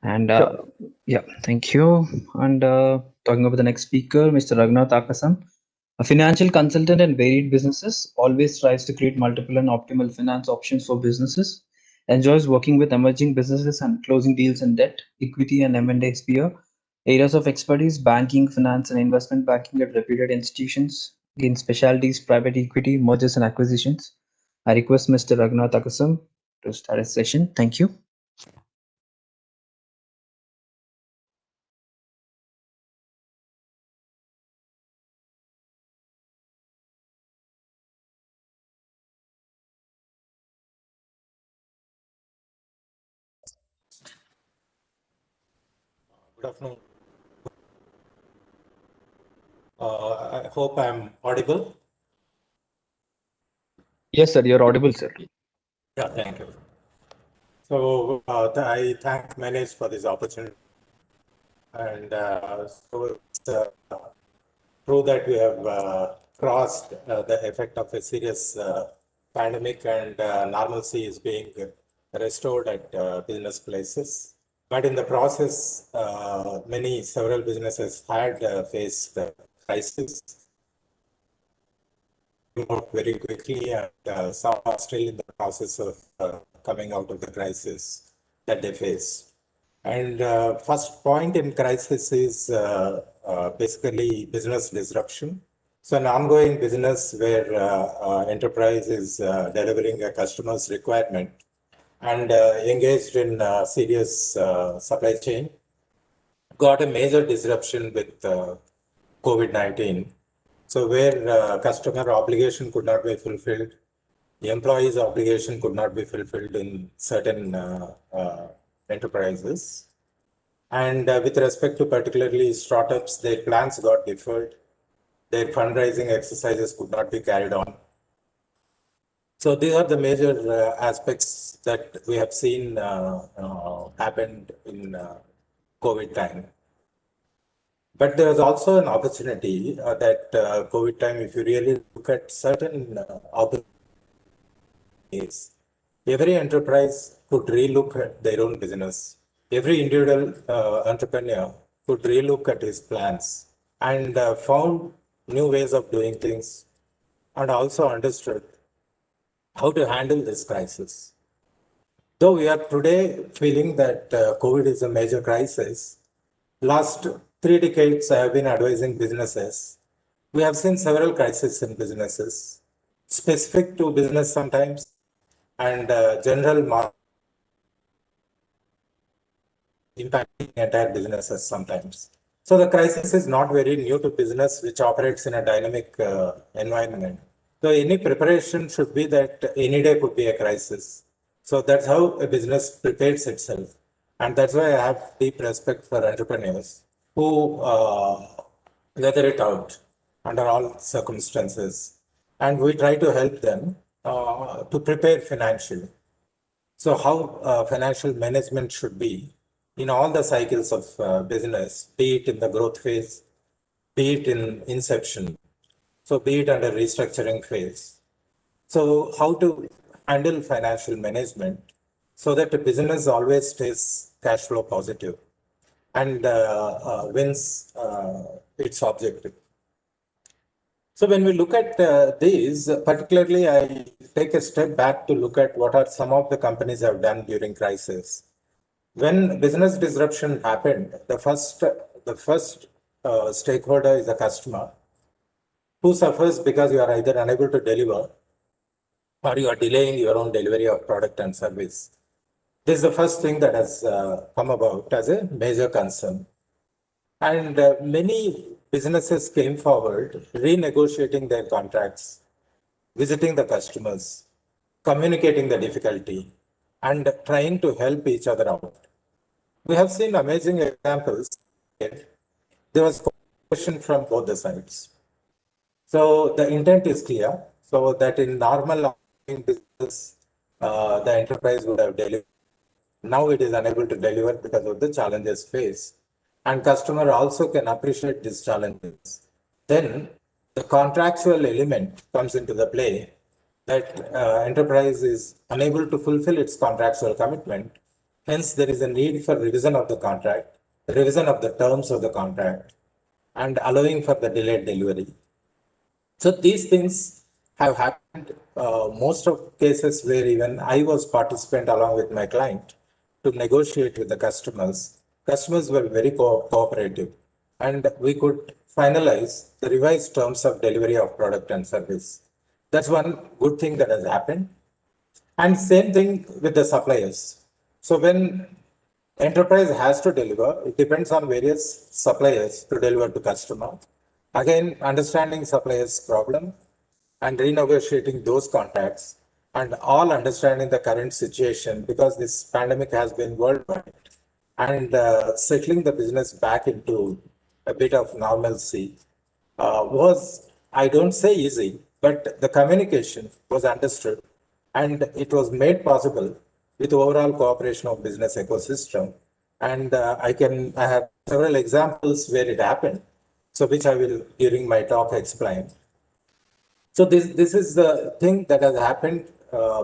And Sure. yeah, thank you. And talking about the next speaker, Mr. Raghunath Akasan, a financial consultant and varied businesses, always tries to create multiple and optimal finance options for businesses, enjoys working with emerging businesses and closing deals in debt, equity, and M&A sphere. Areas of expertise, banking, finance, and investment banking at reputed institutions. Again, specialties, private equity, mergers and acquisitions. I request Mr. Raghunath Akasam to start his session. Thank you. Good afternoon. I hope I'm audible. Yes, sir, you're audible, sir. Yeah, thank you. So I thank Manoj for this opportunity. And so it's true that we have crossed the effect of a serious pandemic and normalcy is being restored at business places. But in the process, several businesses had faced crisis out very quickly, and some are still in the process of coming out of the crisis that they face. And first point in crisis is basically business disruption. So an ongoing business where enterprise is delivering a customer's requirement and engaged in serious supply chain got a major disruption with COVID-19. So where customer obligation could not be fulfilled, the employee's obligation could not be fulfilled in certain enterprises. And with respect to particularly startups, their plans got deferred. Their fundraising exercises could not be carried on. So these are the major aspects that we have seen happened in COVID time. But there was also an opportunity that COVID time, if you really look at certain opportunities, every enterprise could relook at their own business. Every individual entrepreneur could relook at his plans and found new ways of doing things and also understood how to handle this crisis. Though we are today feeling that COVID is a major crisis, last 3 decades I have been advising businesses. We have seen several crises in businesses, specific to business sometimes, and general market impacting entire businesses sometimes. So the crisis is not very new to business, which operates in a dynamic environment. So any preparation should be that any day could be a crisis. So that's how a business prepares itself. And that's why I have deep respect for entrepreneurs who weather it out under all circumstances. And we try to help them to prepare financially. So how financial management should be in all the cycles of business, be it in the growth phase, be it in inception, so be it under restructuring phase. So how to handle financial management so that the business always stays cash flow positive and wins its objective. So when we look at these, particularly I take a step back to look at what are some of the companies have done during crisis. When business disruption happened, the first stakeholder is the customer who suffers because you are either unable to deliver or you are delaying your own delivery of product and service. This is the first thing that has come about as a major concern. And many businesses came forward renegotiating their contracts, visiting the customers, communicating the difficulty, and trying to help each other out. We have seen amazing examples. There was cooperation from both the sides. So the intent is clear. So that in normal business, the enterprise would have delivered. Now it is unable to deliver because of the challenges faced. And customer also can appreciate these challenges. Then the contractual element comes into the play that enterprise is unable to fulfill its contractual commitment. Hence, there is a need for revision of the contract, revision of the terms of the contract, and allowing for the delayed delivery. So these things have happened most of cases where even I was participant along with my client to negotiate with the customers. Customers were very cooperative, and we could finalize the revised terms of delivery of product and service. That's one good thing that has happened. And same thing with the suppliers. So when enterprise has to deliver, it depends on various suppliers to deliver to customer. Again, understanding suppliers' problem and renegotiating those contracts and all understanding the current situation because this pandemic has been worldwide and settling the business back into a bit of normalcy was, I don't say easy, but the communication was understood and it was made possible with overall cooperation of business ecosystem. And I have several examples where it happened, so which I will during my talk explain. So this is the thing that has happened,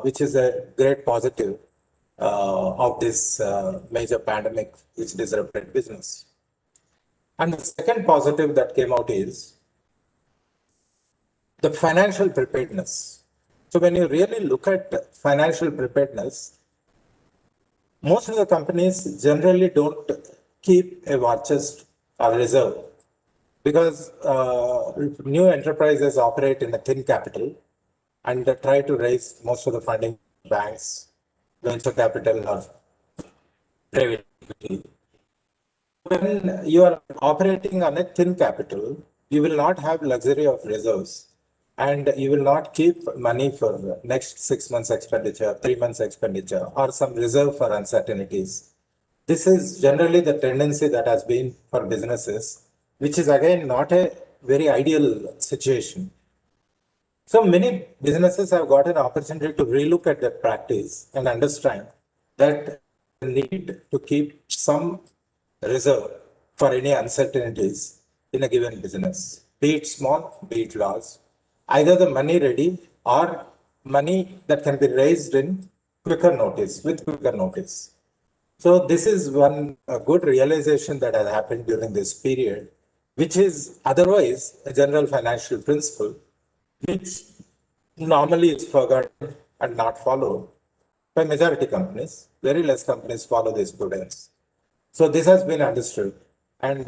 which is a great positive of this major pandemic which disrupted business. And the second positive that came out is the financial preparedness. So when you really look at financial preparedness, most of the companies generally don't keep a war chest or reserve because new enterprises operate in a thin capital and they try to raise most of the funding banks, venture capital, or private equity. When you are operating on a thin capital, you will not have luxury of reserves and you will not keep money for next 6 months expenditure, 3 months expenditure, or some reserve for uncertainties. This is generally the tendency that has been for businesses, which is again not a very ideal situation. So many businesses have got an opportunity to relook at their practice and understand that the need to keep some reserve for any uncertainties in a given business, be it small, be it large, either the money ready or money that can be raised in quicker notice, with quicker notice. So this is one good realization that has happened during this period, which is otherwise a general financial principle, which normally is forgotten and not followed by majority companies. Very less companies follow this prudence. So this has been understood, and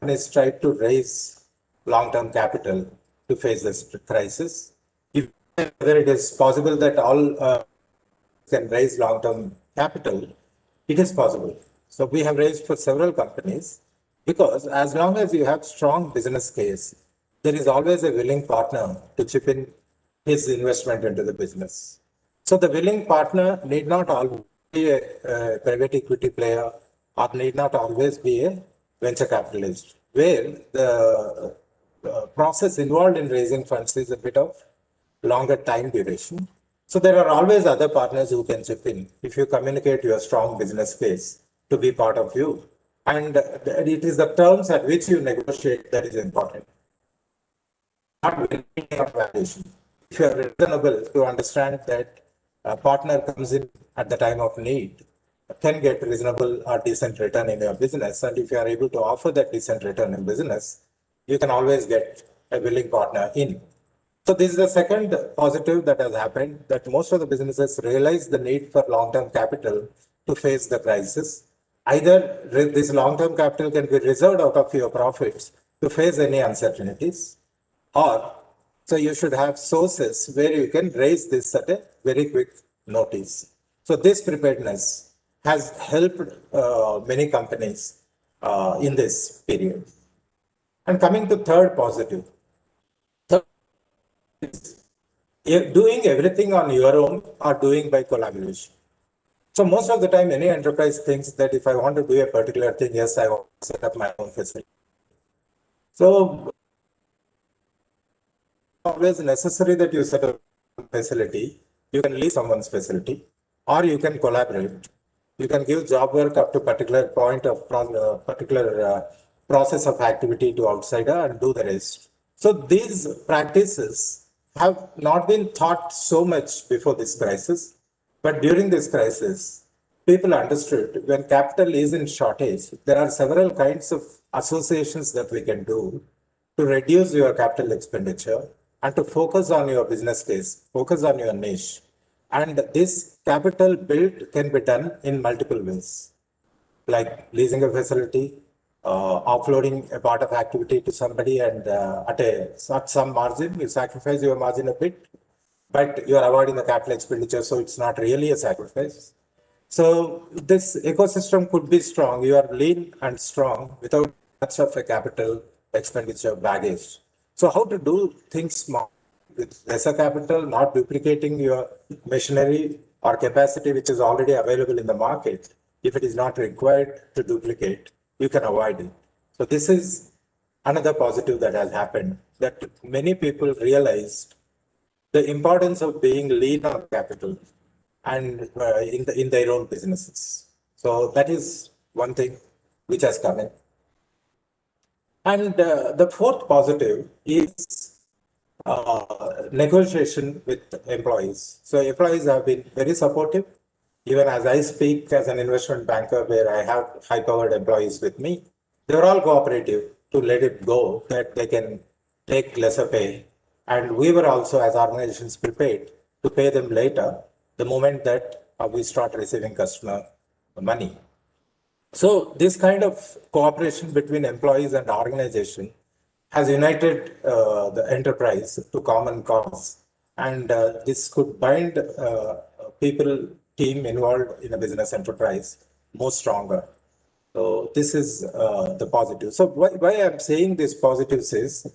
companies tried to raise long-term capital to face this crisis. If whether it is possible that all can raise long-term capital, it is possible. So we have raised for several companies because as long as you have strong business case, there is always a willing partner to chip in his investment into the business. So the willing partner need not always be a private equity player or need not always be a venture capitalist, where the process involved in raising funds is a bit of longer time duration. So there are always other partners who can chip in if you communicate your strong business case to be part of you. And it is the terms at which you negotiate that is important, not valuation. If you are reasonable to understand that a partner comes in at the time of need, can get reasonable or decent return in your business. And if you are able to offer that decent return in business, you can always get a willing partner in. So this is the second positive that has happened, that most of the businesses realize the need for long-term capital to face the crisis. Either this long-term capital can be reserved out of your profits to face any uncertainties, or so you should have sources where you can raise this at a very quick notice. So this preparedness has helped many companies in this period. And coming to third positive, doing everything on your own or doing by collaboration. So most of the time, any enterprise thinks that if I want to do a particular thing, yes, I want to set up my own facility. So always necessary that you set up facility, you can lease someone's facility, or you can collaborate. You can give job work up to particular point of particular process of activity to outsider and do the rest. So these practices have not been thought so much before this crisis, but during this crisis, people understood when capital is in shortage, there are several kinds of associations that we can do to reduce your capital expenditure and to focus on your business case, focus on your niche. And this capital build can be done in multiple ways, like leasing a facility, offloading a part of activity to somebody, and at some margin, you sacrifice your margin a bit, but you are avoiding the capital expenditure, so it's not really a sacrifice. So this ecosystem could be strong. You are lean and strong without much of a capital expenditure baggage. So how to do things smart with lesser capital, not duplicating your machinery or capacity which is already available in the market. If it is not required to duplicate, you can avoid it. So this is another positive that has happened, that many people realized the importance of being lean on capital and in their own businesses. So that is one thing which has come in. And the fourth positive is negotiation with employees. So employees have been very supportive. Even as I speak as an investment banker where I have high-powered employees with me, they're all cooperative to let it go, that they can take lesser pay. And we were also, as organizations, prepared to pay them later, the moment that we start receiving customer money. So this kind of cooperation between employees and organization has united the enterprise to common cause, and this could bind people, team involved in a business enterprise more stronger. So this is the positive. So why I'm saying these positives is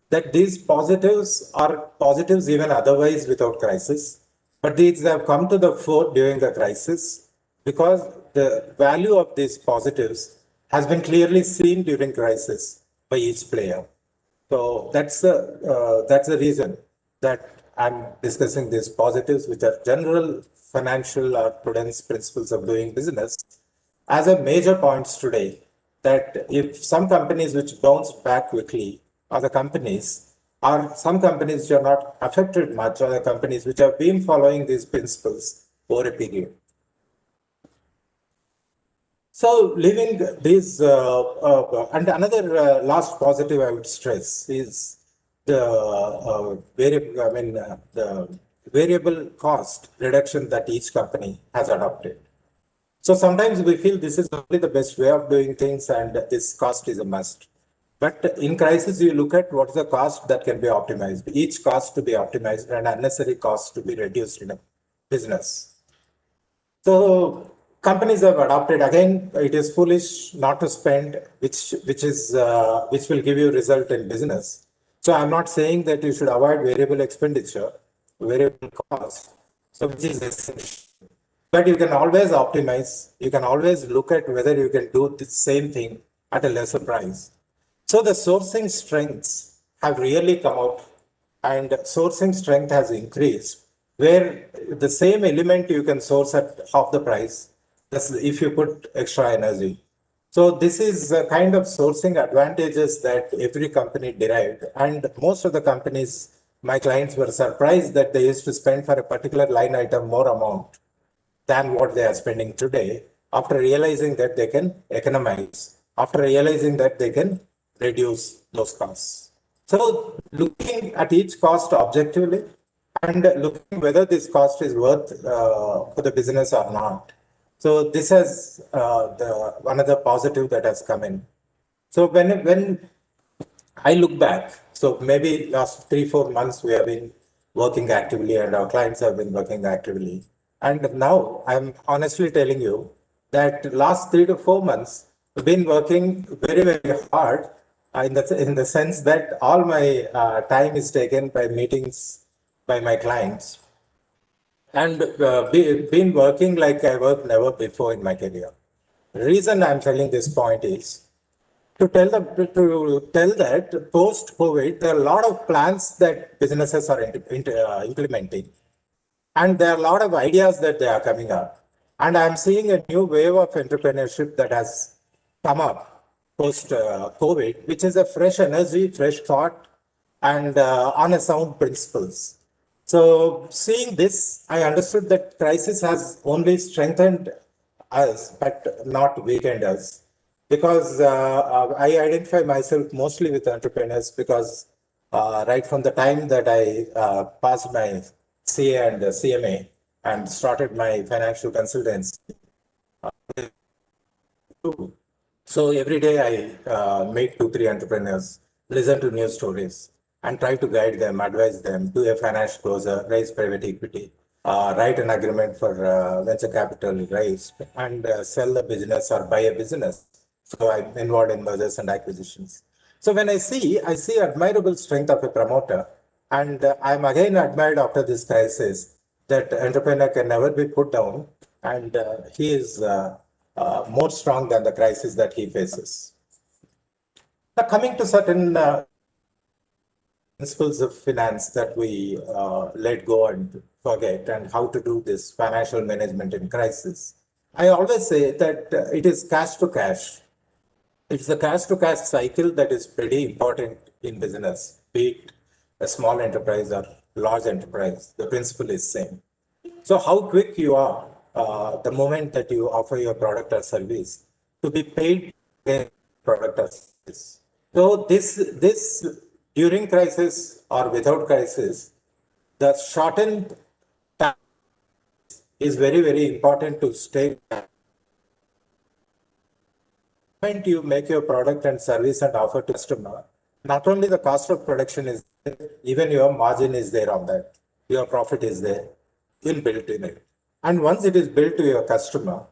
that these positives are positives even otherwise without crisis, but these have come to the fore during the crisis because the value of these positives has been clearly seen during crisis by each player. So that's the reason that I'm discussing these positives, which are general financial or prudence principles of doing business, as a major points today. That if some companies which bounce back quickly are the companies, or some companies which are not affected much, are the companies which have been following these principles over a period. So, leaving these, and another last positive I would stress is the the variable cost reduction that each company has adopted. So sometimes we feel this is only the best way of doing things, and this cost is a must. But in crisis, you look at what's the cost that can be optimized. Each cost to be optimized and unnecessary costs to be reduced in a business. So companies have adopted, again. It is foolish not to spend, which will give you result in business. So I'm not saying that you should avoid variable expenditure, variable cost. So which is essential. But you can always optimize. You can always look at whether you can do the same thing at a lesser price. So the sourcing strengths have really come out, and sourcing strength has increased, where the same element you can source at half the price, that's if you put extra energy. So this is a kind of sourcing advantages that every company derived, and most of the companies, my clients were surprised that they used to spend for a particular line item more amount than what they are spending today, after realizing that they can economize, after realizing that they can reduce those costs. So looking at each cost objectively and looking whether this cost is worth for the business or not. So this has the another positive that has come in. So when I look back, so maybe last 3-4 months we have been working actively and our clients have been working actively. And now I'm honestly telling you that last 3 to 4 months we've been working very, very hard in the sense that all my time is taken by meetings by my clients and been working like I worked never before in my career. Reason I'm telling this point is to tell that post COVID, there are a lot of plans that businesses are implementing. And there are a lot of ideas that they are coming up. And I'm seeing a new wave of entrepreneurship that has come up post COVID, which is a fresh energy, fresh thought, and on a sound principles. So seeing this, I understood that crisis has only strengthened us, but not weakened us. Because I identify myself mostly with entrepreneurs because right from the time that I passed my CA and CMA and started my financial consultancy, so every day I meet two, three entrepreneurs, listen to news stories, and try to guide them, advise them, do a financial closure, raise private equity, write an agreement for venture capital raise, and sell the business or buy a business. So I'm involved in mergers and acquisitions. So when I see admirable strength of a promoter, and I'm again admired after this crisis that entrepreneur can never be put down, and he is more strong than the crisis that he faces. Now, coming to certain principles of finance that we let go and forget, and how to do this financial management in crisis. I always say that it is cash to cash. It's the cash to cash cycle that is pretty important in business, be it a small enterprise or large enterprise. The principle is same. So how quick you are the moment that you offer your product or service to be paid against product or service. So this during crisis or without crisis, the shortened time is very important to stay. The moment you make your product and service and offer to customer, not only the cost of production is there, even your margin is there on that. Your profit is there, inbuilt in it. And once it is built to your customer,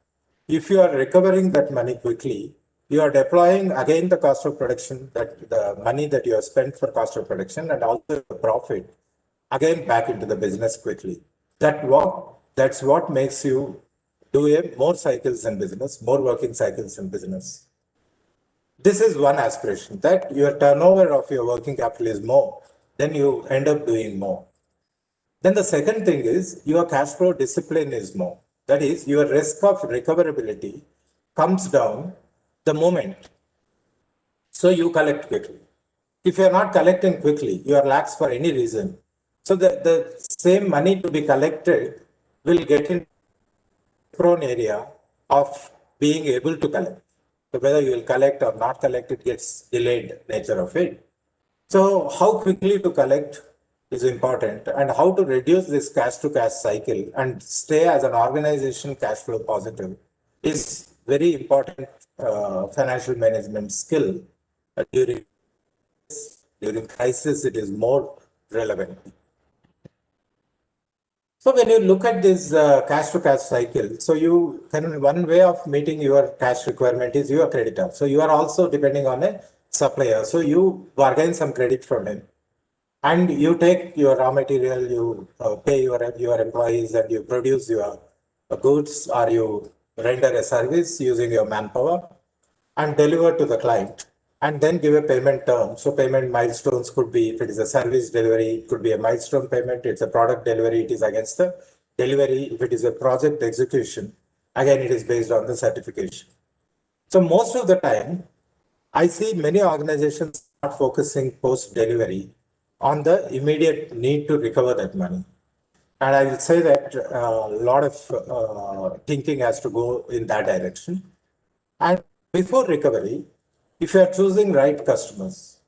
if you are recovering that money quickly, you are deploying again the cost of production, that the money that you have spent for cost of production and also the profit again back into the business quickly. That's what makes you do a more cycles in business, more working cycles in business. This is one aspiration, that your turnover of your working capital is more, then you end up doing more. Then the second thing is your cash flow discipline is more. That is, your risk of recoverability comes down the moment. So you collect quickly. If you are not collecting quickly, you are lax for any reason. So the same money to be collected will get in prone area of being able to collect. So whether you will collect or not collect, it gets delayed nature of it. So how quickly to collect is important, and how to reduce this cash to cash cycle and stay as an organization cash flow positive is very important financial management skill during crisis. It is more relevant. So when you look at this cash to cash cycle, so you can, one way of meeting your cash requirement is your creditor. So you are also depending on a supplier. So you bargain some credit from him, and you take your raw material, you pay your employees, and you produce your goods, or you render a service using your manpower and deliver to the client, and then give a payment term. So payment milestones could be, if it is a service delivery, it could be a milestone payment. It's a product delivery, it is against the delivery. If it is a project execution, again, it is based on the certification. So most of the time, I see many organizations not focusing post-delivery on the immediate need to recover that money. And I will say that a lot of thinking has to go in that direction. And before recovery, if you are choosing right customers,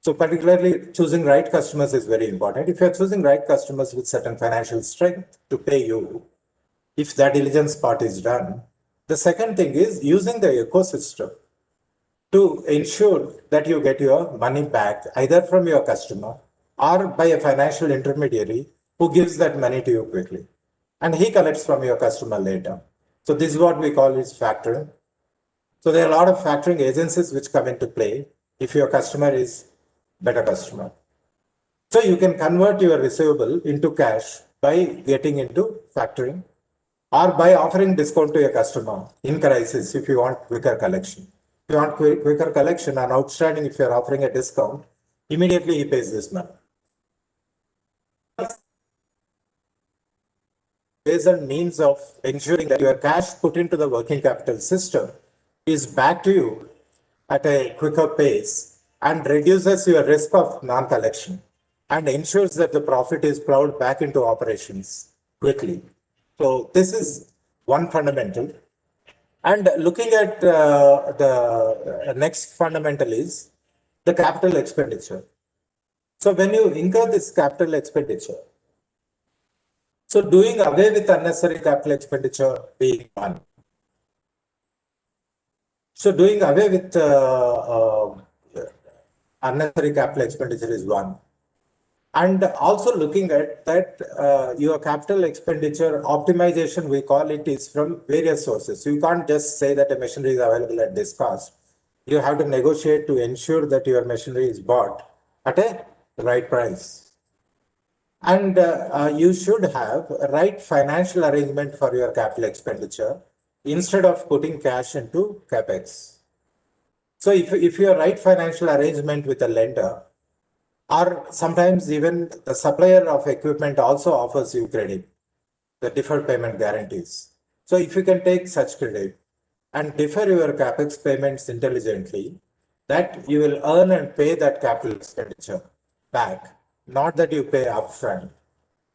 so particularly choosing right customers is very important. If you are choosing right customers with certain financial strength to pay you, if that diligence part is done, the second thing is using the ecosystem to ensure that you get your money back either from your customer or by a financial intermediary who gives that money to you quickly. And he collects from your customer later. So this is what we call is factoring. So there are a lot of factoring agencies which come into play if your customer is better customer. So you can convert your receivable into cash by getting into factoring, or by offering discount to your customer in crisis if you want quicker collection. If you want quicker collection and outstanding, if you're offering a discount, immediately he pays this money. ways and means of ensuring that your cash put into the working capital system is back to you at a quicker pace and reduces your risk of non-collection and ensures that the profit is plowed back into operations quickly. So this is one fundamental. And looking at the next fundamental is the capital expenditure. So when you incur this capital expenditure, so doing away with unnecessary capital expenditure being one. So doing away with unnecessary capital expenditure is one. And also looking at that your capital expenditure optimization, we call it, is from various sources. So you can't just say that a machinery is available at this cost. You have to negotiate to ensure that your machinery is bought at a right price. And you should have a right financial arrangement for your capital expenditure instead of putting cash into capex. So if your right financial arrangement with a lender, or sometimes even the supplier of equipment also offers you credit, the deferred payment guarantees. So if you can take such credit and defer your capex payments intelligently, that you will earn and pay that capital expenditure back, not that you pay upfront.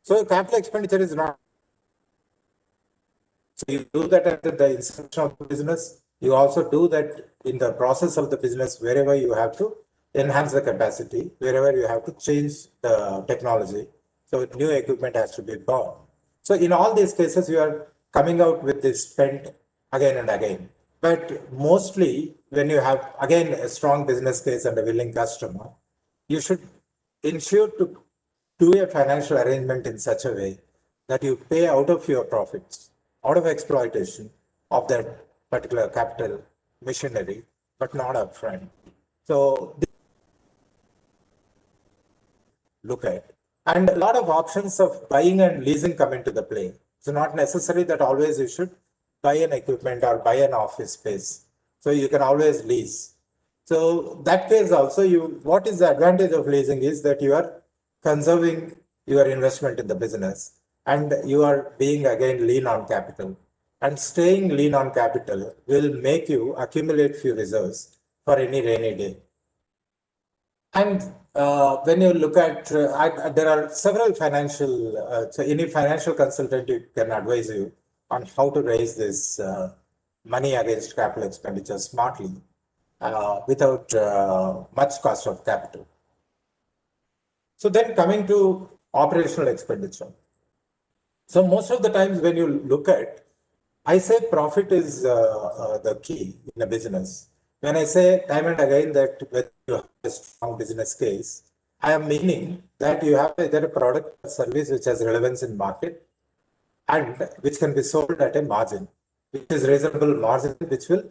So capital expenditure is not. So you do that at the inception of the business. You also do that in the process of the business, wherever you have to enhance the capacity, wherever you have to change the technology. So new equipment has to be bought. So in all these cases, you are coming out with this spend again and again. But mostly when you have, again, a strong business case and a willing customer, you should ensure to do a financial arrangement in such a way that you pay out of your profits, out of exploitation of that particular capital machinery, but not upfront. So look at. And a lot of options of buying and leasing come into the play. It's not necessary that always you should buy an equipment or buy an office space. So you can always lease. So that case also, what is the advantage of leasing is that you are conserving your investment in the business and you are being again lean on capital. And staying lean on capital will make you accumulate few reserves for any rainy day. And when you look at, there are several financial, so any financial consultant you can advise you on how to raise this money against capital expenditure smartly without much cost of capital. So then coming to operational expenditure. So most of the times when you look at, I say profit is the key in a business. When I say time and again that when you have a strong business case, I am meaning that you have either a product or service which has relevance in market and which can be sold at a margin, which is reasonable margin, which will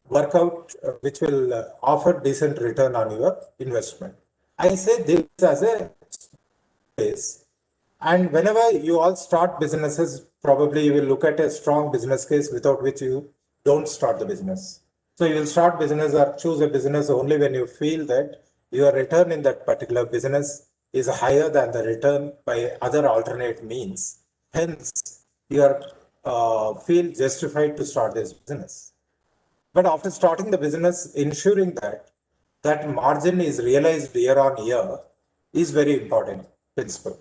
work out, which will offer decent return on your investment. I say this as a case. And whenever you all start businesses, probably you will look at a strong business case without which you don't start the business. So you will start business or choose a business only when you feel that your return in that particular business is higher than the return by other alternate means. Hence, you are feel justified to start this business. But after starting the business, ensuring that that margin is realized year on year is very important principle.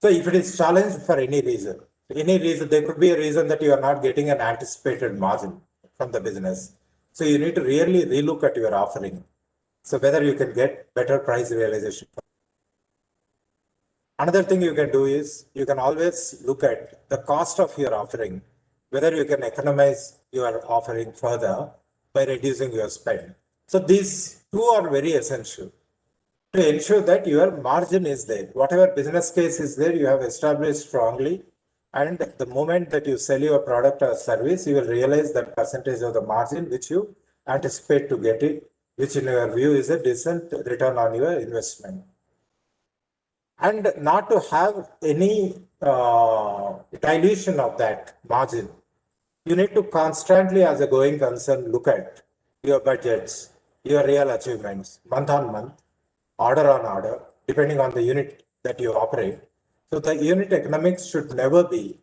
So if it is challenged for any reason, there could be a reason that you are not getting an anticipated margin from the business. So you need to really relook at your offering. So whether you can get better price realization. Another thing you can do is you can always look at the cost of your offering, whether you can economize your offering further by reducing your spend. So these two are very essential to ensure that your margin is there. Whatever business case is there, you have established strongly. And the moment that you sell your product or service, you will realize that percentage of the margin which you anticipate to get it, which in your view is a decent return on your investment. And not to have any dilution of that margin. You need to constantly, as a going concern, look at your budgets, your real achievements, month on month, order on order, depending on the unit that you operate. So the unit economics should never be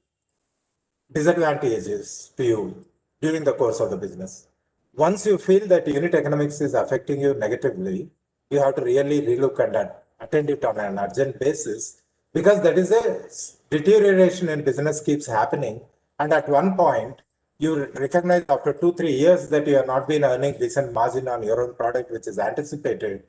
disadvantages to you during the course of the business. Once you feel that unit economics is affecting you negatively, you have to really relook and attend it on an urgent basis, because that is a deterioration in business keeps happening. And at one point, you recognize after 2-3 years that you have not been earning decent margin on your own product, which is anticipated.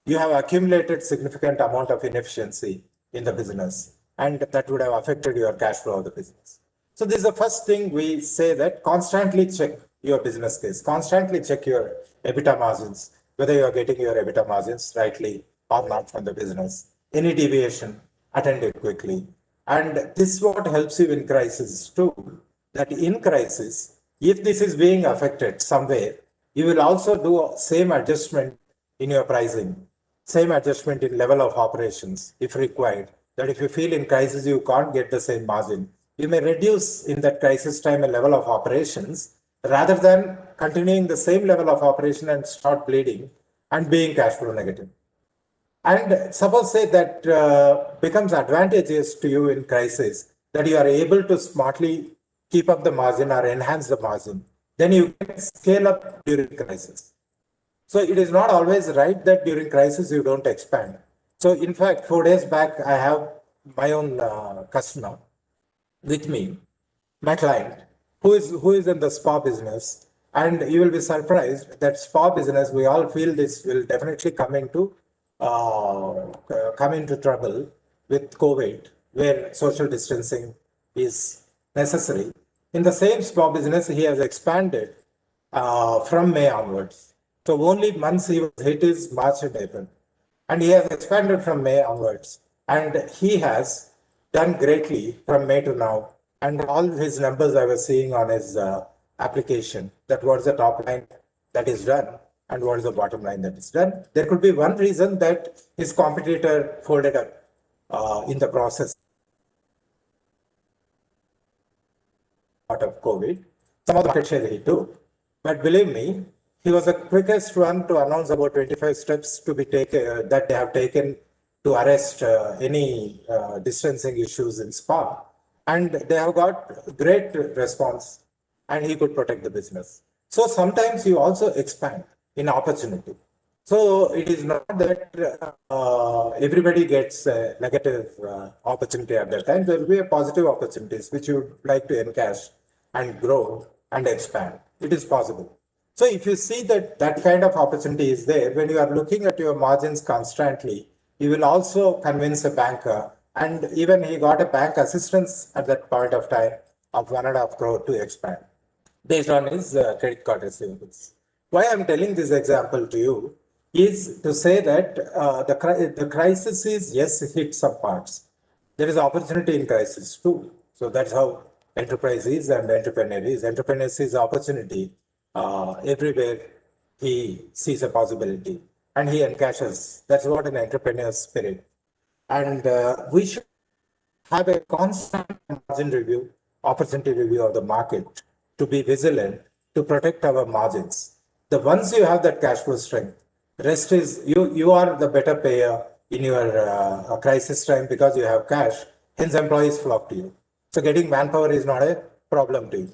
You have accumulated significant amount of inefficiency in the business, and that would have affected your cash flow of the business. So this is the first thing we say, that constantly check your business case, constantly check your EBITDA margins, whether you are getting your EBITDA margins rightly or not from the business. Any deviation, attend it quickly. And this is what helps you in crisis too, that in crisis, if this is being affected somewhere, you will also do same adjustment in your pricing, same adjustment in level of operations if required. That if you feel in crisis you can't get the same margin, you may reduce in that crisis time a level of operations rather than continuing the same level of operation and start bleeding and being cash flow negative. And suppose say that becomes advantageous to you in crisis, that you are able to smartly keep up the margin or enhance the margin, then you can scale up during crisis. So it is not always right that during crisis you don't expand. So in fact, 4 days back, I have my own customer with me, my client, who is in the spa business, and you will be surprised that spa business, we all feel this will definitely come into trouble with COVID, where social distancing is necessary. In the same spa business, he has expanded from May onwards. So only months he was hit is March and April. And he has expanded from May onwards. And he has done greatly from May to now. And all his numbers I was seeing on his application, that what's the top line that is done and what is the bottom line that is done. There could be one reason that his competitor folded up in the process of COVID. Some of the market share he took. But believe me, he was the quickest one to announce about 25 steps to be taken that they have taken to arrest any distancing issues in spa. And they have got great response, and he could protect the business. So sometimes you also expand in opportunity. So it is not that everybody gets a negative opportunity at that time. There will be a positive opportunities which you would like to encash and grow and expand. It is possible. So if you see that that kind of opportunity is there, when you are looking at your margins constantly, you will also convince a banker, and even he got a bank assistance at that point of time of 1.5 crore to expand based on his credit card receivables. Why I'm telling this example to you is to say that the crisis is, yes, hit some parts. There is opportunity in crisis too. So that's how enterprise is and entrepreneur is. Entrepreneur sees opportunity everywhere. He sees a possibility and he encashes. That's what an entrepreneur's spirit. And we should have a constant margin review, opportunity review of the market to be vigilant to protect our margins. The once you have that cash flow strength, rest is you are the better payer in your crisis time because you have cash. Hence, employees flock to you. So getting manpower is not a problem to you,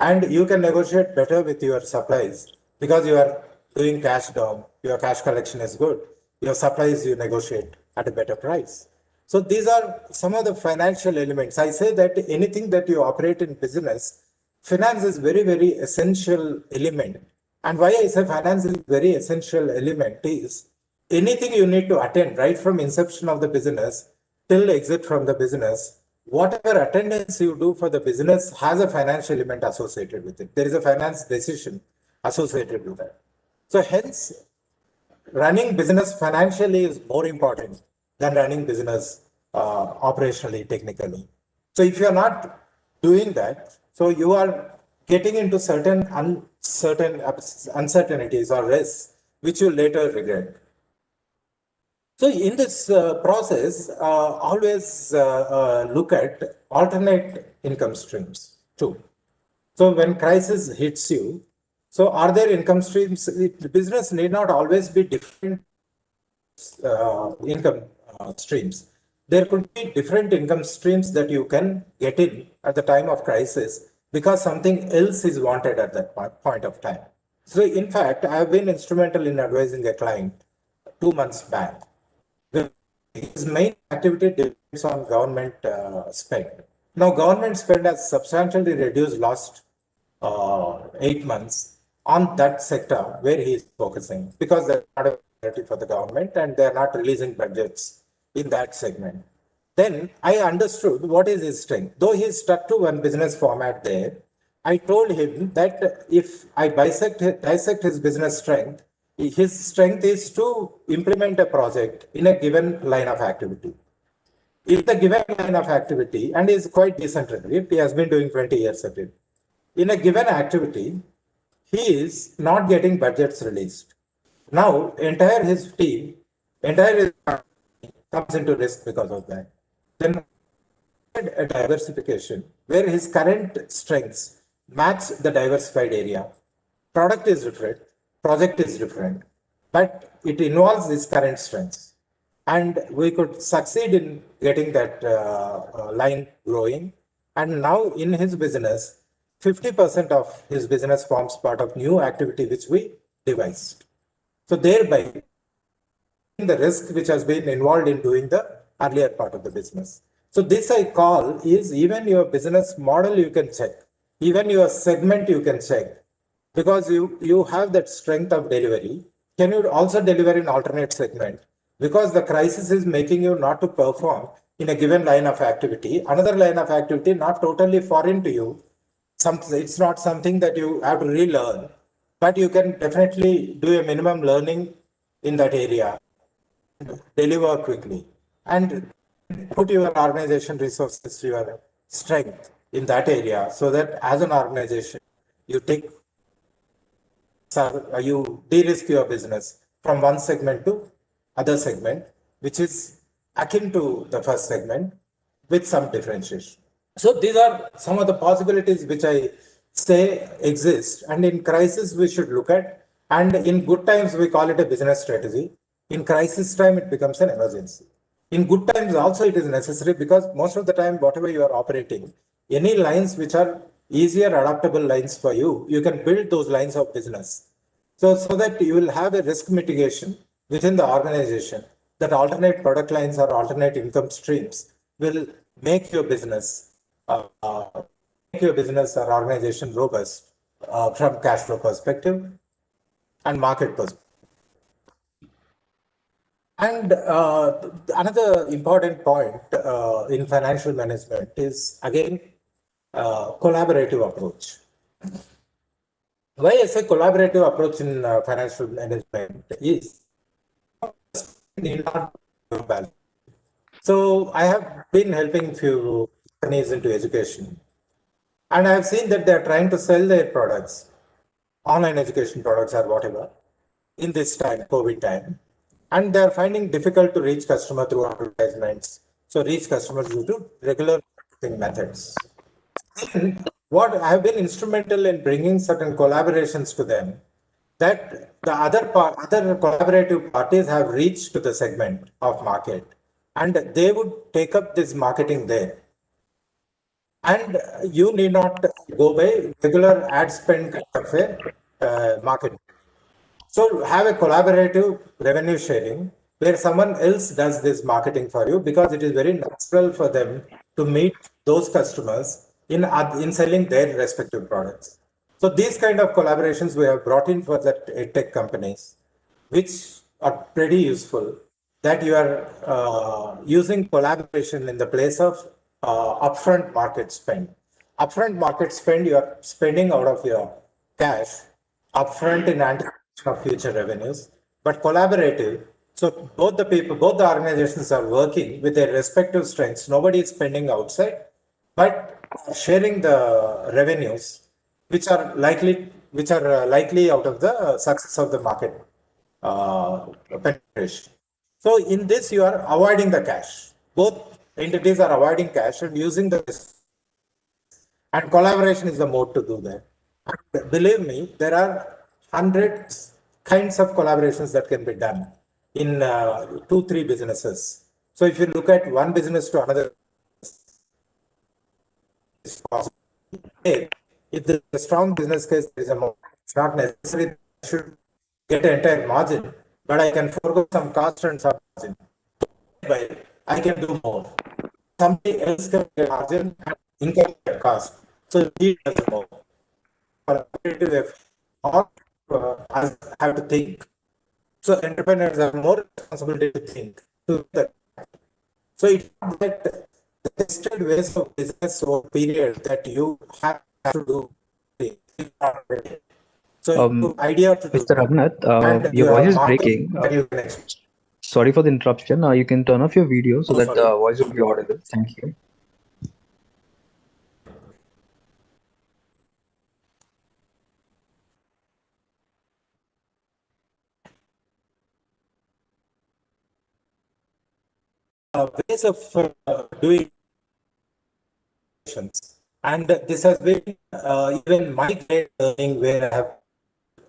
and you can negotiate better with your supplies because you are doing cash down. Your cash collection is good. Your supplies you negotiate at a better price. So these are some of the financial elements. I say that anything that you operate in business, finance is very, very essential element. And why I say finance is very essential element is anything you need to attend right from inception of the business till exit from the business, whatever attendance you do for the business has a financial element associated with it. There is a finance decision associated with that. So hence, running business financially is more important than running business operationally, technically. So if you are not doing that, so you are getting into certain uncertainties or risks, which you later regret. So in this process, always look at alternate income streams too. So when crisis hits you, so are there income streams? The business need not always be different income streams. there could be different income streams that you can get in at the time of crisis because something else is wanted at that point of time. So in fact, I have been instrumental in advising a client 2 months back. His main activity depends on government spend. Now, government spend has substantially reduced last 8 months on that sector where he is focusing because they're not a priority for the government and they're not releasing budgets in that segment. Then I understood what is his strength. Though he stuck to one business format there, I told him that if I dissect his business strength, his strength is to implement a project in a given line of activity. If the given line of activity, and is quite decent at it, he has been doing 20 years at it. In a given activity, he is not getting budgets released. Now, entire his team, entire his comes into risk because of that. Then a diversification where his current strengths match the diversified area. Product is different, project is different, but it involves his current strengths. And we could succeed in getting that line growing. And now in his business, 50% of his business forms part of new activity which we devised. So thereby, the risk which has been involved in doing the earlier part of the business. So this I call is even your business model you can check, even your segment you can check, because you have that strength of delivery. Can you also deliver in alternate segment? Because the crisis is making you not to perform in a given line of activity, another line of activity not totally foreign to you. It's not something that you have to relearn, but you can definitely do a minimum learning in that area, deliver quickly, and put your organization resources, your strength in that area, so that as an organization, you take you de-risk your business from one segment to other segment, which is akin to the first segment with some differentiation. So these are some of the possibilities which I say exist, and in crisis we should look at, and in good times we call it a business strategy. In crisis time it becomes an emergency. In good times also it is necessary because most of the time whatever you are operating, any lines which are easier adaptable lines for you, you can build those lines of business. So that you will have a risk mitigation within the organization, that alternate product lines or alternate income streams will make your business or organization robust from cash flow perspective and market perspective. And another important point in financial management is again collaborative approach. Why I say collaborative approach in financial management is not balance. So I have been helping few companies into education, and I have seen that they are trying to sell their products, online education products or whatever, in this time, COVID time, and they are finding difficult to reach customer through advertisements. So reach customers due to regular marketing methods. What I have been instrumental in bringing certain collaborations to them, that the other collaborative parties have reached to the segment of market, and they would take up this marketing there. And you need not go by regular ad spend kind of a market. So have a collaborative revenue sharing where someone else does this marketing for you, because it is very natural for them to meet those customers in selling their respective products. So these kind of collaborations we have brought in for that tech companies, which are pretty useful, that you are using collaboration in the place of upfront market spend. Upfront market spend, you are spending out of your cash upfront in anticipation of future revenues, but collaborative. So both the organizations are working with their respective strengths. Nobody is spending outside, but sharing the revenues, which are likely out of the success of the market penetration. So in this, you are avoiding the cash. Both entities are avoiding cash and using the, and collaboration is the mode to do that. And believe me, there are hundreds kinds of collaborations that can be done in 2-3 businesses. So if you look at one business to another, it's possible. If there's a strong business case, there is a margin. It's not necessary I should get an entire margin, but I can forego some cost and some margin. But I can do more. Somebody else can get margin and income at cost. So he does more. For a competitive effort, all have to think. So entrepreneurs have more responsibility to think. So it's not that the tested ways of business over period that you have to do. So you idea to do Mr. that, Raghunath, and your you voice have is market, breaking. then you can expect. Sorry for the interruption. You can turn off your video so Oh, that the sorry. voice will be audible. Thank you. Ways of doing operations. And this has been even my great learning where I have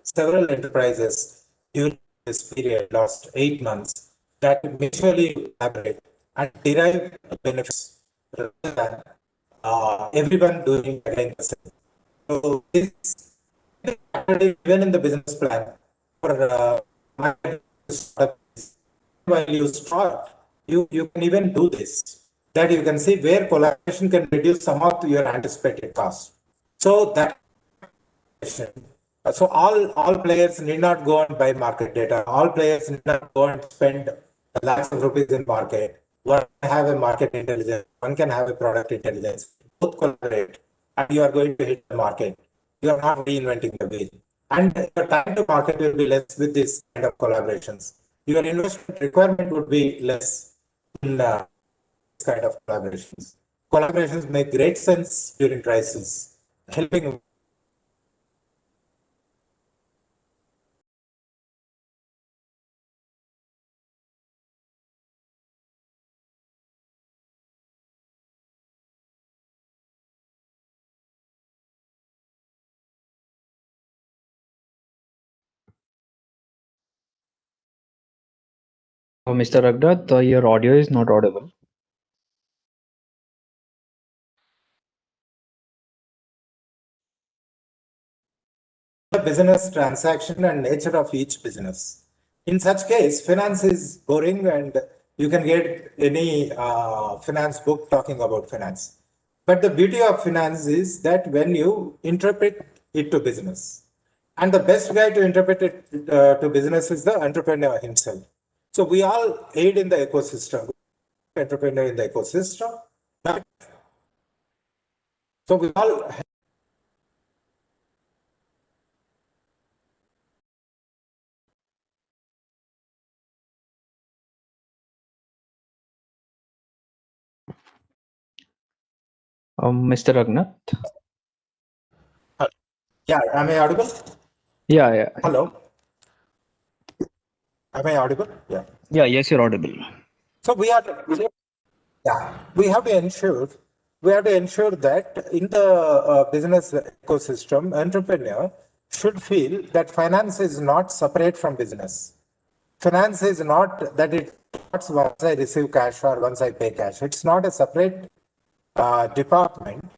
several enterprises during this period, last 8 months, that mutually collaborate and derive benefits rather than everyone doing again the same. So this even in the business plan for my startup, while you start, you can even do this. That you can see where collaboration can reduce some of your anticipated costs. So that so all players need not go and buy market data. All players need not go and spend lakhs of rupees in market. One can have a market intelligence. One can have a product intelligence. Both collaborate, and you are going to hit the market. You are not reinventing the wheel, and your time to market will be less with this kind of collaborations. Your investment requirement would be less in this kind of collaborations. Collaborations make great sense during crisis, helping. Mr. Raghunath, your audio is not audible. The business transaction and nature of each business. In such case, finance is boring and you can get any finance book talking about finance. But the beauty of finance is that when you interpret it to business, and the best guy to interpret it to business is the entrepreneur himself. So we all aid in the ecosystem, entrepreneur in the ecosystem. So we all Mr. Raghunath? yeah, am I audible? Yeah. Hello. Am I audible? Yeah. Yes, you're audible. So we have to ensure that in the business ecosystem, entrepreneur should feel that finance is not separate from business. Finance is not that it starts once I receive cash or once I pay cash. It's not a separate department.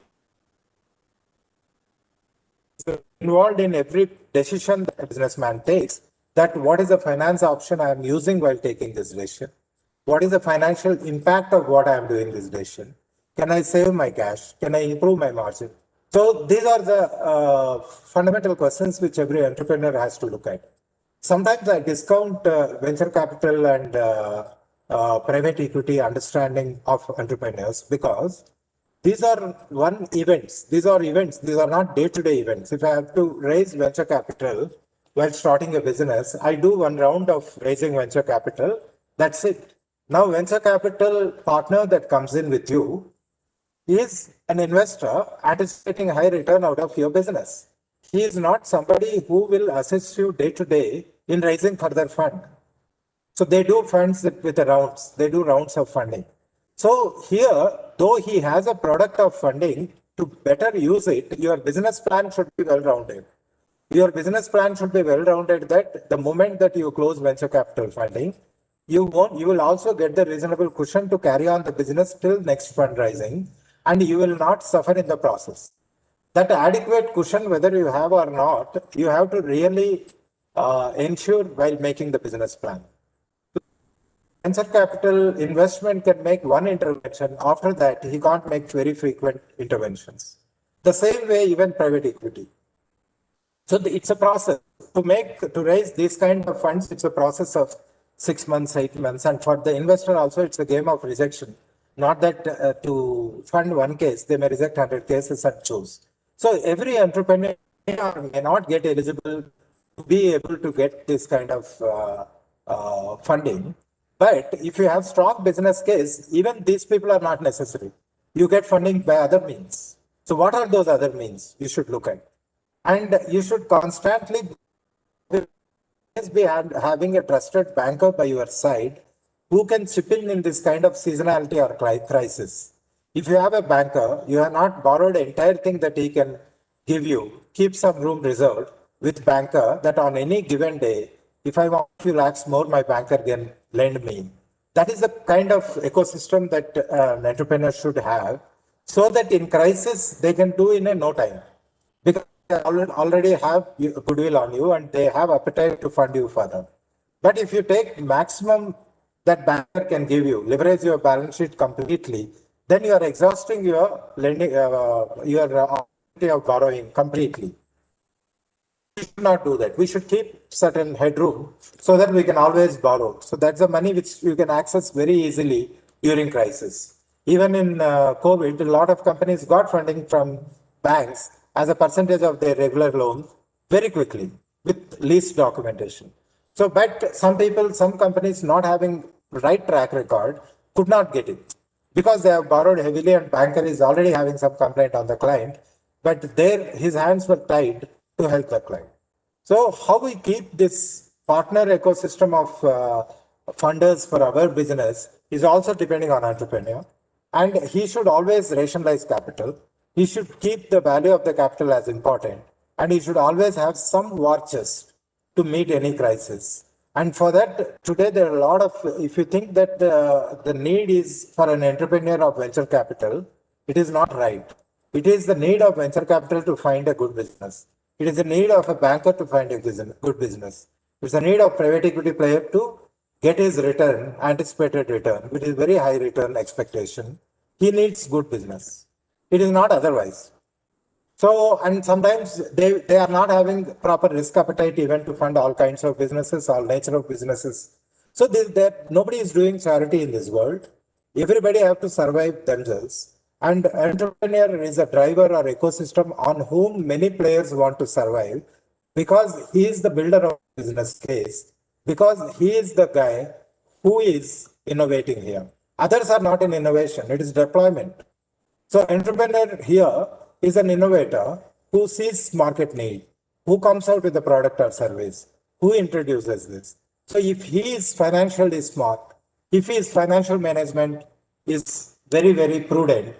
It's involved in every decision that a businessman takes. That what is the finance option I am using while taking this decision? What is the financial impact of what I am doing this decision? Can I save my cash? Can I improve my margin? So these are the fundamental questions which every entrepreneur has to look at. Sometimes I discount venture capital and private equity understanding of entrepreneurs because these are one events. These are events. These are not day-to-day events. If I have to raise venture capital while starting a business, I do one round of raising venture capital. That's it. Now, venture capital partner that comes in with you is an investor anticipating high return out of your business. He is not somebody who will assist you day to day in raising further fund. So they do funds with the rounds. They do rounds of funding. So here, though he has a product of funding, to better use it, your business plan should be well-rounded. Your business plan should be well-rounded that the moment that you close venture capital funding, you will also get the reasonable cushion to carry on the business till next fundraising, and you will not suffer in the process. That adequate cushion, whether you have or not, you have to really ensure while making the business plan. Venture capital investment can make one intervention. After that, he can't make very frequent interventions. The same way, even private equity. So it's a process to raise these kind of funds. It's a process of 6 months, 8 months, and for the investor also, it's a game of rejection. Not that to fund one case, they may reject 100 cases and choose. So every entrepreneur may not get eligible to be able to get this kind of funding. But if you have strong business case, even these people are not necessary. You get funding by other means. So what are those other means you should look at? And you should constantly be having a trusted banker by your side who can chip in this kind of seasonality or crisis. If you have a banker, you have not borrowed the entire thing that he can give you. Keep some room reserved with banker that on any given day, if I want a few lakhs more, my banker can lend me. That is the kind of ecosystem that an entrepreneur should have, so that in crisis they can do in a no time, because they already have goodwill on you and they have appetite to fund you further. But if you take maximum that banker can give you, leverage your balance sheet completely, then you are exhausting your lending, your opportunity of borrowing completely. We should not do that. We should keep certain headroom so that we can always borrow. So that's the money which you can access very easily during crisis. Even in COVID, a lot of companies got funding from banks as a percentage of their regular loan very quickly with least documentation. So, but some people, some companies not having right track record could not get it because they have borrowed heavily and banker is already having some complaint on the client, but his hands were tied to help the client. So how we keep this partner ecosystem of funders for our business is also depending on entrepreneur, and he should always rationalize capital. He should keep the value of the capital as important, and he should always have some war chest to meet any crisis. And for that, today there are a lot of, if you think that the need is for an entrepreneur of venture capital, it is not right. It is the need of venture capital to find a good business. It is the need of a banker to find a good business. It's the need of private equity player to get his return, anticipated return, which is very high return expectation. He needs good business. It is not otherwise. So, and sometimes they are not having proper risk appetite even to fund all kinds of businesses, all nature of businesses. So nobody is doing charity in this world. Everybody have to survive themselves. And entrepreneur is a driver or ecosystem on whom many players want to survive because he is the builder of business case, because he is the guy who is innovating here. Others are not in innovation, it is deployment. So entrepreneur here is an innovator who sees market need, who comes out with a product or service, who introduces this. So if he is financially smart, if his financial management is very, very prudent,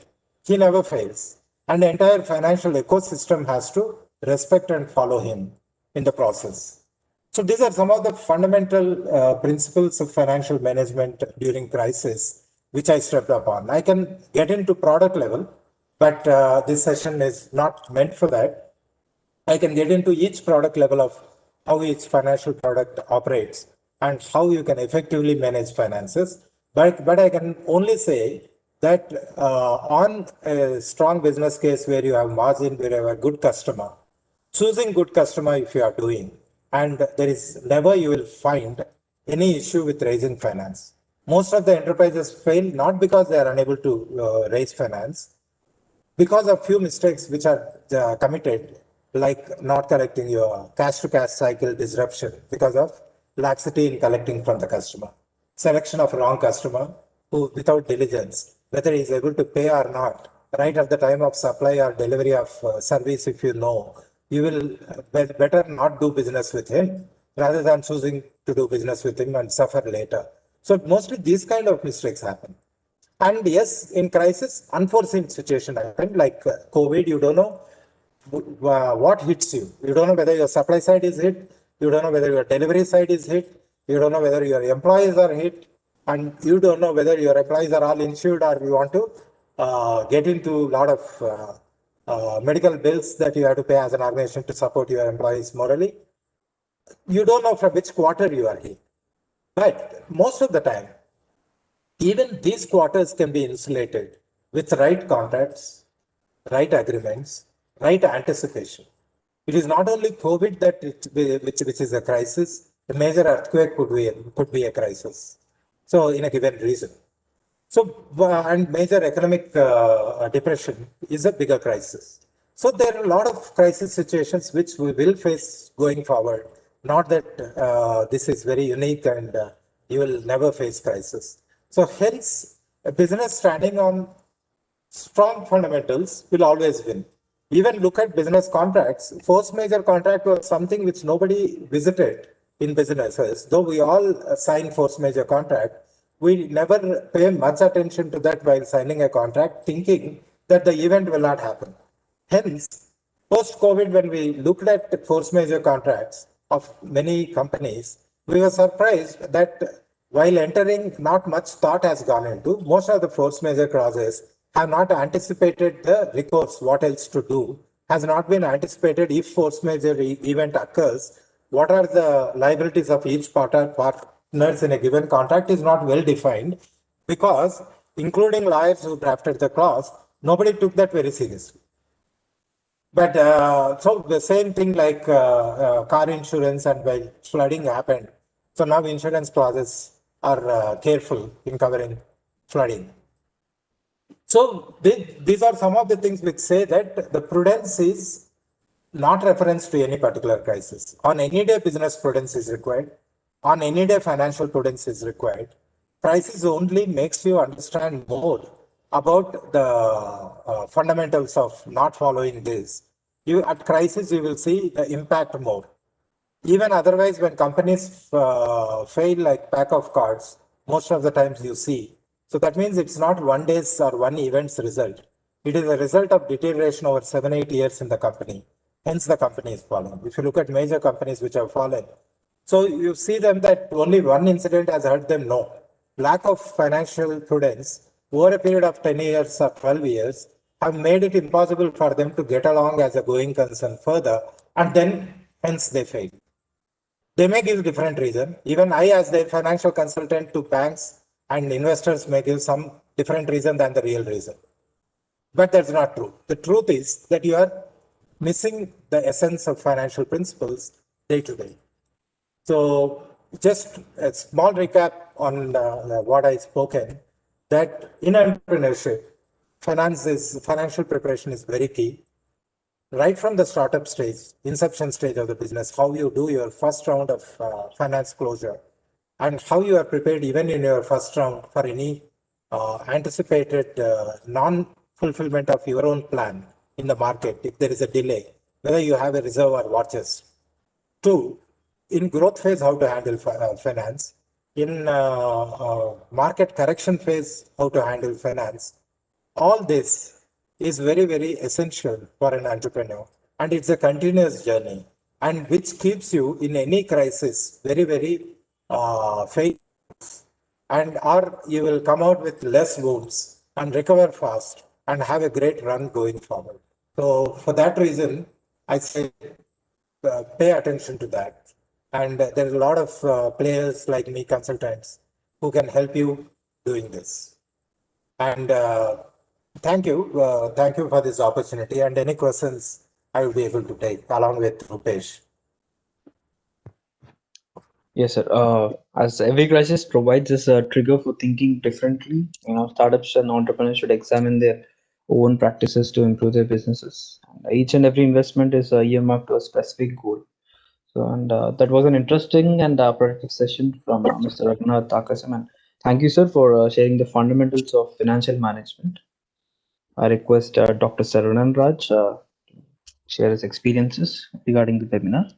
he never fails. And the entire financial ecosystem has to respect and follow him in the process. So these are some of the fundamental principles of financial management during crisis, which I stepped upon. I can get into product level, but this session is not meant for that. I can get into each product level of how each financial product operates and how you can effectively manage finances. But I can only say that on a strong business case where you have margin, where you have a good customer, choosing good customer if you are doing, and there is never you will find any issue with raising finance. Most of the enterprises fail not because they are unable to raise finance, because of few mistakes which are committed, like not collecting your cash to cash cycle disruption because of laxity in collecting from the customer, selection of wrong customer who without diligence, whether he is able to pay or not, right at the time of supply or delivery of service, if you know, you will better not do business with him rather than choosing to do business with him and suffer later. So mostly these kind of mistakes happen. And yes, in crisis, unforeseen situation happen like COVID. You don't know what hits you. You don't know whether your supply side is hit. You don't know whether your delivery side is hit. You don't know whether your employees are hit, and you don't know whether your employees are all insured, or you want to get into a lot of medical bills that you have to pay as an organization to support your employees morally. You don't know from which quarter you are hit. But most of the time, even these quarters can be insulated with right contracts, right agreements, right anticipation. It is not only COVID that which is a crisis. A major earthquake could be a crisis. So in a given region. So and major economic depression is a bigger crisis. So there are a lot of crisis situations which we will face going forward. Not that this is very unique and you will never face crisis. So hence, a business standing on strong fundamentals will always win. Even look at business contracts. Force major contract was something which nobody visited in businesses. Though we all sign force major contract, we never pay much attention to that while signing a contract, thinking that the event will not happen. Hence, post-COVID, when we looked at force major contracts of many companies, we were surprised that while entering, not much thought has gone into. Most of the force major clauses have not anticipated the recourse, what else to do, has not been anticipated if force major event occurs. What are the liabilities of each partners in a given contract is not well defined, because including lawyers who drafted the clause, nobody took that very seriously. But so the same thing like car insurance, and when flooding happened, so now insurance clauses are careful in covering flooding. So these are some of the things which say that the prudence is not reference to any particular crisis. On any day, business prudence is required. On any day, financial prudence is required. Crisis only makes you understand more about the fundamentals of not following this. You at crisis, you will see the impact more. Even otherwise, when companies fail like pack of cards, most of the times you see. So that means it's not one day's or one event's result. It is a result of deterioration over 7-8 years in the company. Hence, the company is falling. If you look at major companies which have fallen, so you see them that only one incident has hurt them. No, lack of financial prudence over a period of 10 years or 12 years have made it impossible for them to get along as a going concern further, and then hence they fail. They may give different reason. Even I, as the financial consultant to banks and investors, may give some different reason than the real reason. But that's not true. The truth is that you are missing the essence of financial principles day to day. So just a small recap on what I spoken, that in entrepreneurship, financial preparation is very key. Right from the startup stage, inception stage of the business, how you do your first round of finance closure, and how you are prepared even in your first round for any anticipated non-fulfillment of your own plan in the market, if there is a delay, whether you have a reserve or war chest. Two, in growth phase, how to handle finance. In market correction phase, how to handle finance. All this is very, very essential for an entrepreneur, and it's a continuous journey, and which keeps you in any crisis very, very faithful, and or you will come out with less wounds and recover fast and have a great run going forward. So for that reason, I say pay attention to that. And there's a lot of players like me, consultants, who can help you doing this. And thank you. Thank you for this opportunity. And any questions I will be able to take along with Rupesh. Yes, sir. As every crisis provides us a trigger for thinking differently, startups and entrepreneurs should examine their own practices to improve their businesses. And each and every investment is earmarked to a specific goal. So, and that was an interesting and productive session from Mr. Raghunath Takasam. And thank you, sir, for sharing the fundamentals of financial management. I request Dr. Sarunan Raj share his experiences regarding the webinar.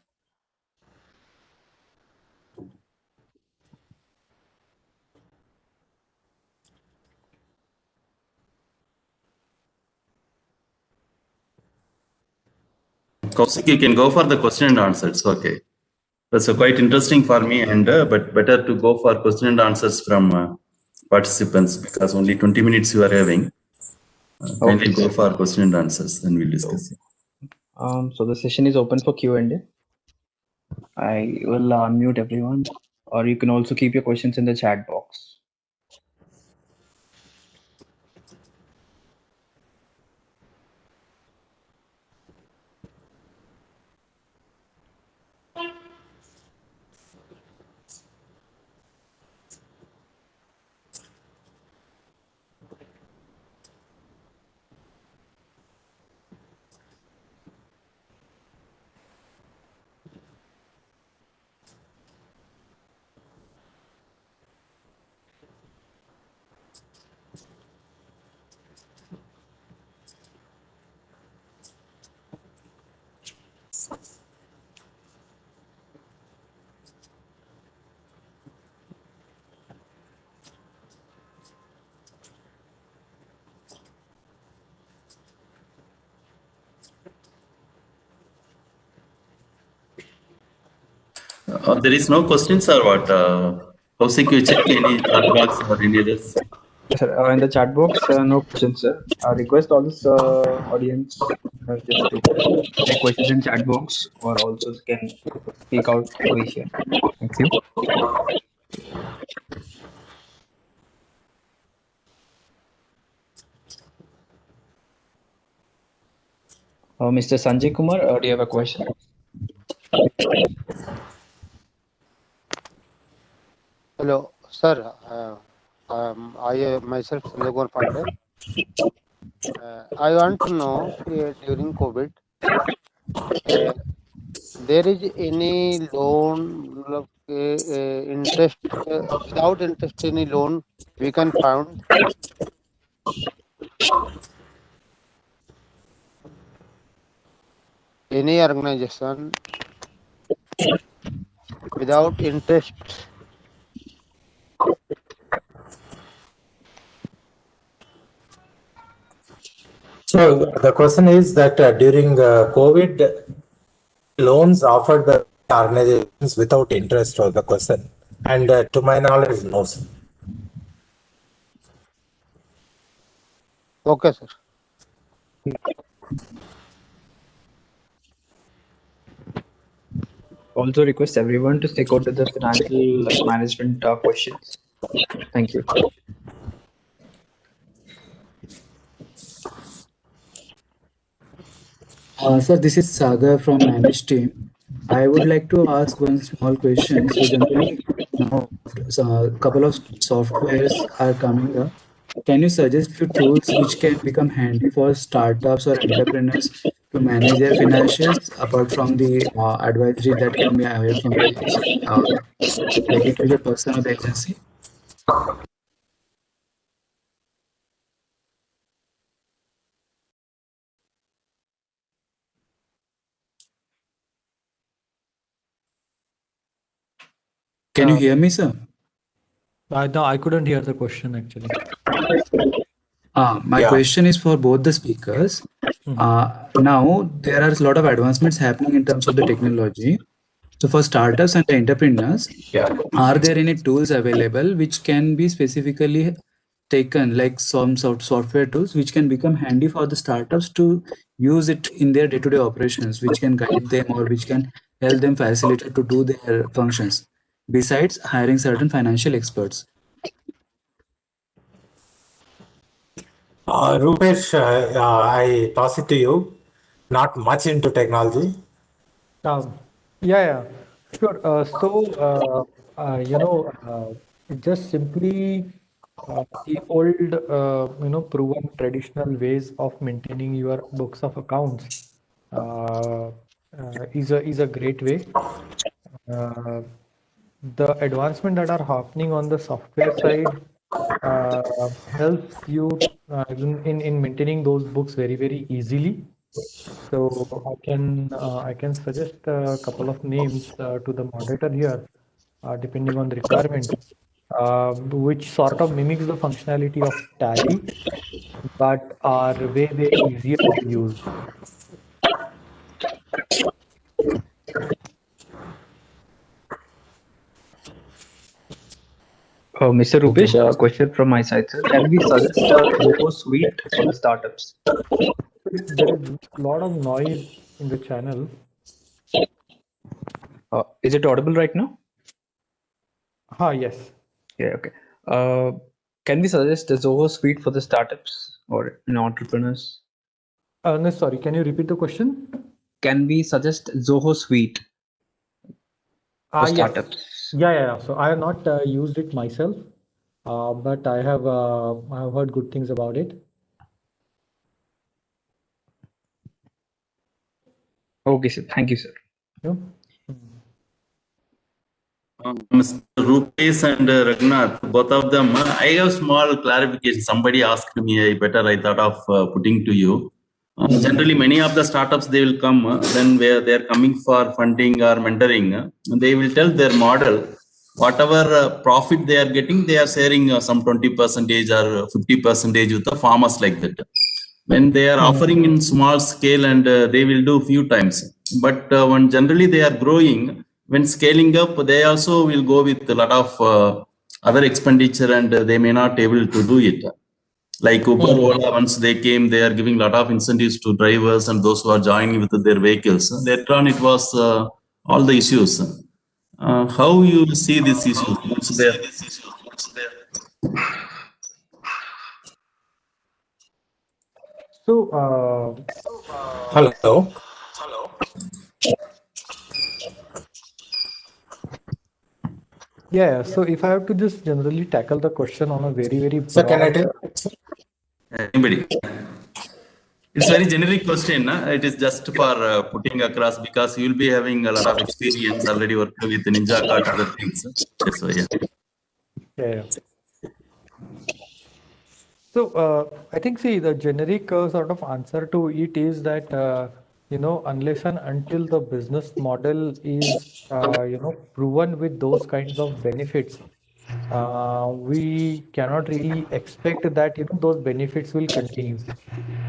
Kaushik, you can go for the question and answer. It's okay. That's quite interesting for me, and but better to go for question and answers from participants because only 20 minutes you are having. Kindly go for question and answers, then we'll discuss it. So the session is open for Q&A. I will unmute everyone, or you can also keep your questions in the chat box. There is no questions or what? Kaushik, you check any chat box or any others? Yes, sir. In the chat box, no questions, sir. I request all this audience just to make questions in chat box, or also can speak out over here. Thank you. Mr. Sanjay Kumar, do you have a question? Hello, sir. I myself Sanjay Kumar Pandey. I want to know during COVID, there is any loan interest without interest any loan we can found any organization without interest. So the question is that during COVID, loans offered by organizations without interest was the question. And to my knowledge, no, sir. Okay, sir. Also request everyone to stick out to the financial management questions. Thank you. Sir, this is Sagar from Manage team. I would like to ask one small question. So generally, now a couple of softwares are coming up. Can you suggest few tools which can become handy for startups or entrepreneurs to manage their financials apart from the advisory that can be hired from the like individual person or the agency? Can you hear me, sir? No, I couldn't hear the question actually. My question is for both the speakers. Now there are a lot of advancements happening in terms of the technology. So for startups and the entrepreneurs, are there any tools available which can be specifically taken, like some sort of software tools which can become handy for the startups to use it in their day-to-day operations, which can guide them or which can help them facilitate to do their functions, besides hiring certain financial experts? Rupesh, I toss it to you. Not much into technology. Yeah, sure. Just simply the old, proven traditional ways of maintaining your books of accounts uh, is a great way. Uh, the advancement that are happening on the software side helps you in maintaining those books very easily. So I can suggest a couple of names to the moderator here, depending on the requirement, which sort of mimics the functionality of Tally, but are way easier to use. Mr. Rupesh, a question from my side, sir. Can we suggest a Zoho suite for the startups? There is a lot of noise in the channel. Is it audible right now? Yes. Yeah, okay. Can we suggest a Zoho suite for the startups or entrepreneurs? No, sorry, can you repeat the question? Can we suggest Zoho suite for Yes. startups? Yeah. So I have not used it myself, but I have heard good things about it. Okay, sir. Thank you, sir. Yeah. Mr. Rupesh and Raghunath, both of them, I have small clarification. Somebody asked me, I thought of putting to you. Generally, many of the startups, they will come when they are coming for funding or mentoring. They will tell their model, whatever profit they are getting, they are sharing some 20% or 50% with the farmers like that. When they are offering in small scale and they will do few times. But when generally they are growing, when scaling up, they also will go with a lot of other expenditure and they may not able to do it. Like Uber, Ola, once they came, they are giving a lot of incentives to drivers and those who are joining with their vehicles. Later on, it was all the issues. How you see these issues? What's there? So, Hello. yeah, so if I have to just generally tackle the question on a very, very So can I broad, take? Anybody? It's very generic question. It is just for putting across because you will be having a lot of experience already working with Ninja Card, other things. That's why, yeah. yeah. So, I think, see, the generic sort of answer to it is that, unless and until the business model is, proven with those kinds of benefits, we cannot really expect that, those benefits will continue.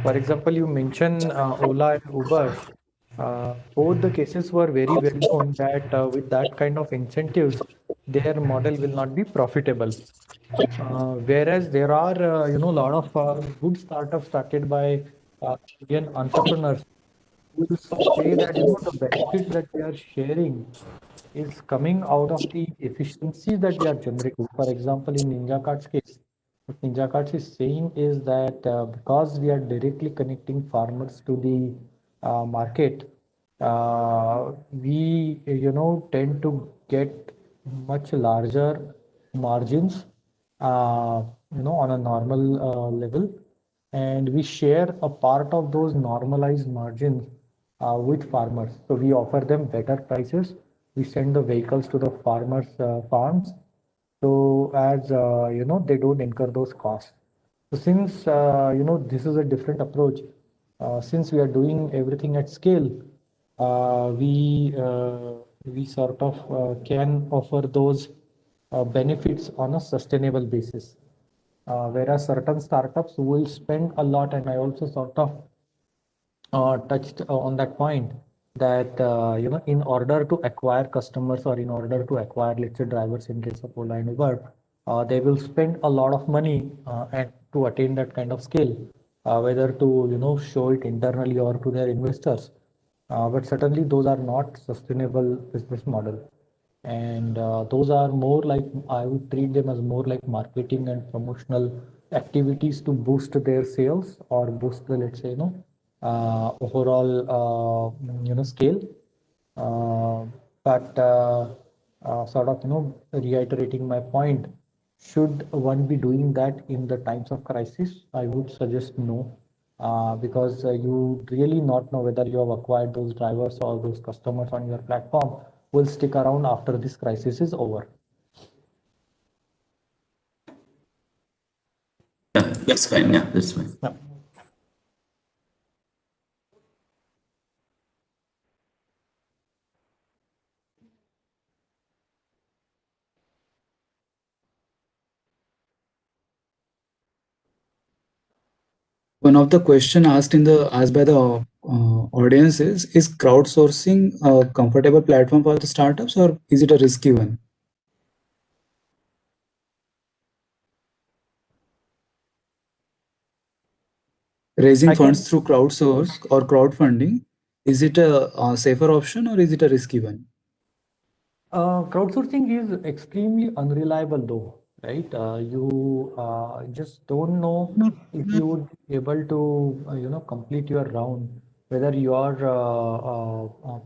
For example, you mentioned Ola and Uber. Both the cases were very well known that with that kind of incentives, their model will not be profitable. Whereas there are, a lot of good startups started by Indian entrepreneurs who will say that, the benefits that we are sharing is coming out of the efficiencies that we are generating. For example, in Ninja Cards case, what Ninja Cards is saying is that because we are directly connecting farmers to the market, we tend to get much larger margins on a normal level, and we share a part of those normalized margins with farmers. So we offer them better prices. We send the vehicles to the farmers' farms, so as they don't incur those costs. So since this is a different approach, since we are doing everything at scale, we sort of can offer those benefits on a sustainable basis. Whereas certain startups will spend a lot, and I also sort of touched on that point that in order to acquire customers or in order to acquire, let's say, drivers in case of Ola and Uber, they will spend a lot of money and to attain that kind of scale, whether to show it internally or to their investors. But certainly those are not sustainable business model. And those are more like, I would treat them as more like marketing and promotional activities to boost their sales or boost the, let's say, overall, scale. Uh, but sort of, reiterating my point, should one be doing that in the times of crisis? I would suggest no, because you really not know whether you have acquired those drivers or those customers on your platform will stick around after this crisis is over. Yeah, that's fine. Yeah, that's fine. Yeah. One of the question asked by the audience is crowdsourcing a comfortable platform for the startups or is it a risky one? Raising I can funds through crowdsource or crowdfunding, is it a safer option or is it a risky one? Crowdsourcing is extremely unreliable though, right? You just don't know if you would be able to, complete your round, whether your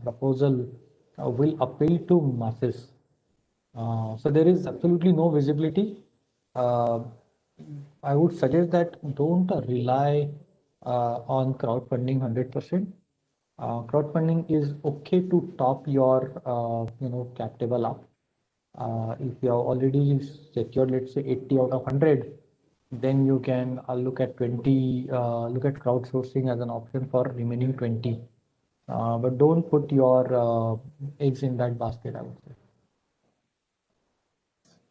proposal will appeal to masses. So there is absolutely no visibility. Uh, I would suggest that don't rely on crowdfunding 100%. Crowdfunding is okay to top your cap table up. If you have already secured, let's say 80 out of 100, then you can look at 20, look at crowdsourcing as an option for remaining 20. But don't put your eggs in that basket, I would say.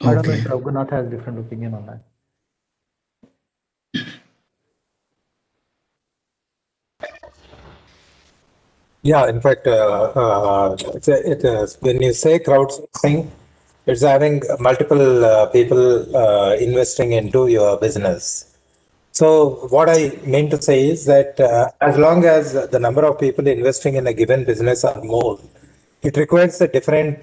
I don't know if Okay. Raghunath has different opinion on that. Yeah, in fact, when you say crowdsourcing, it's having multiple people investing into your business. So what I mean to say is that as long as the number of people investing in a given business are more, it requires a different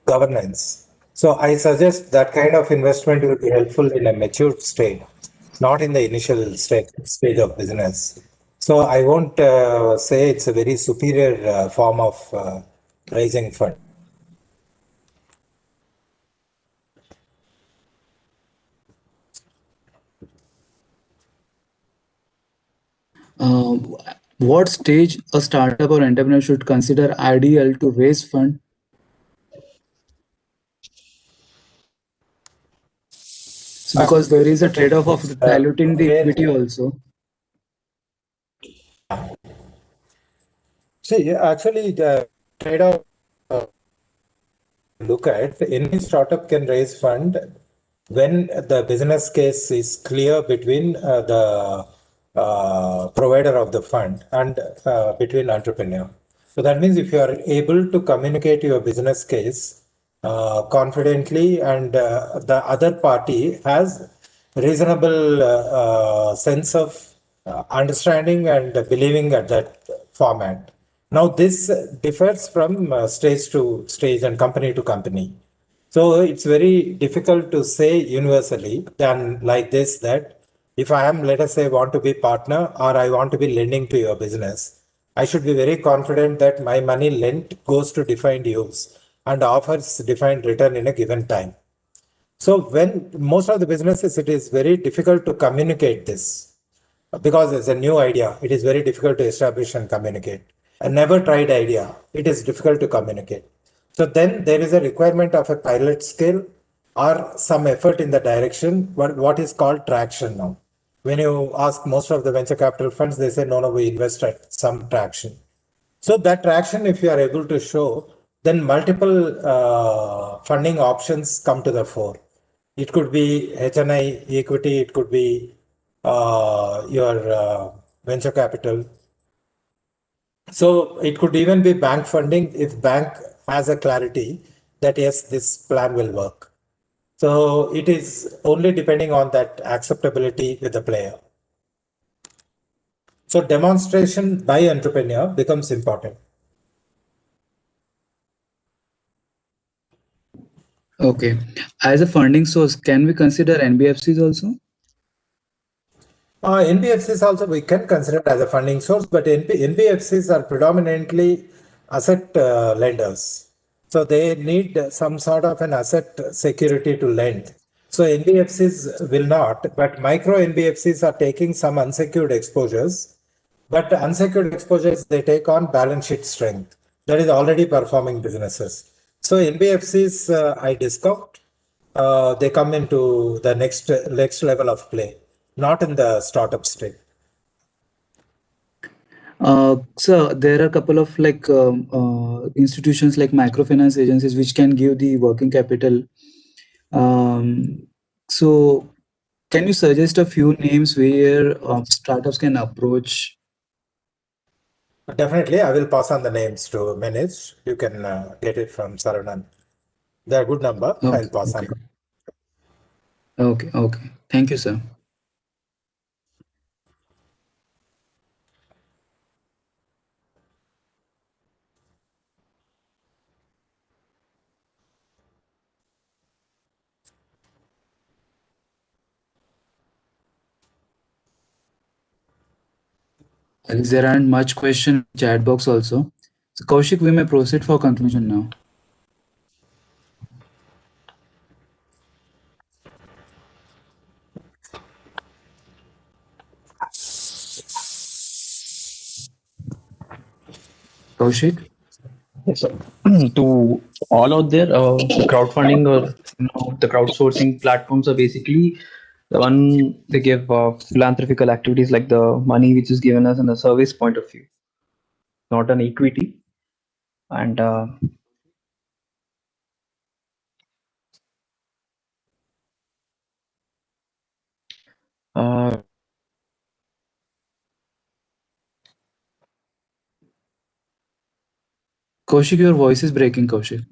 governance. So I suggest that kind of investment will be helpful in a mature state, not in the initial stage of business. So I won't say it's a very superior form of raising fund. Um, what stage a startup or entrepreneur should consider ideal to raise fund? So because there is a trade-off It's of diluting the where, equity also. see, actually, the trade-off look at any startup can raise fund when the business case is clear between the provider of the fund and between entrepreneur. So that means if you are able to communicate your business case confidently and the other party has reasonable sense of understanding and believing at that format. Now, this differs from stage to stage and company to company. So it's very difficult to say universally than like this that if I am, let us say, want to be partner or I want to be lending to your business, I should be very confident that my money lent goes to defined use and offers defined return in a given time. So when most of the businesses, it is very difficult to communicate this because it's a new idea. It is very difficult to establish and communicate. A never tried idea, it is difficult to communicate. So then there is a requirement of a pilot scale or some effort in the direction, what is called traction now. When you ask most of the venture capital funds, they say, no, no, we invest at some traction. So that traction, if you are able to show, then multiple funding options come to the fore. It could be HNI equity, it could be your venture capital. So it could even be bank funding if bank has a clarity that yes, this plan will work. So it is only depending on that acceptability with the player. So demonstration by entrepreneur becomes important. Okay. As a funding source, can we consider NBFCs also? NBFCs also we can consider as a funding source, but NBFCs are predominantly asset lenders. So they need some sort of an asset security to lend. So NBFCs will not, but micro NBFCs are taking some unsecured exposures, but unsecured exposures they take on balance sheet strength. That is already performing businesses. So NBFCs I discount. They come into the next level of play, not in the startup state. So there are a couple of institutions like microfinance agencies which can give the working capital. So can you suggest a few names where startups can approach? Definitely, I will pass on the names to manage. You can get it from Saranan. They're a good number. I'll Okay, pass okay, on. okay, okay. Thank you, sir. As there aren't much question in chat box also. So Kaushik, we may proceed for conclusion now. Kaushik? Yes, sir. To all out there, the crowdfunding or the crowdsourcing platforms are basically the one they give philanthropical activities like the money which is given us in a service point of view, not an equity. And uh, Kaushik, your voice is breaking, Kaushik.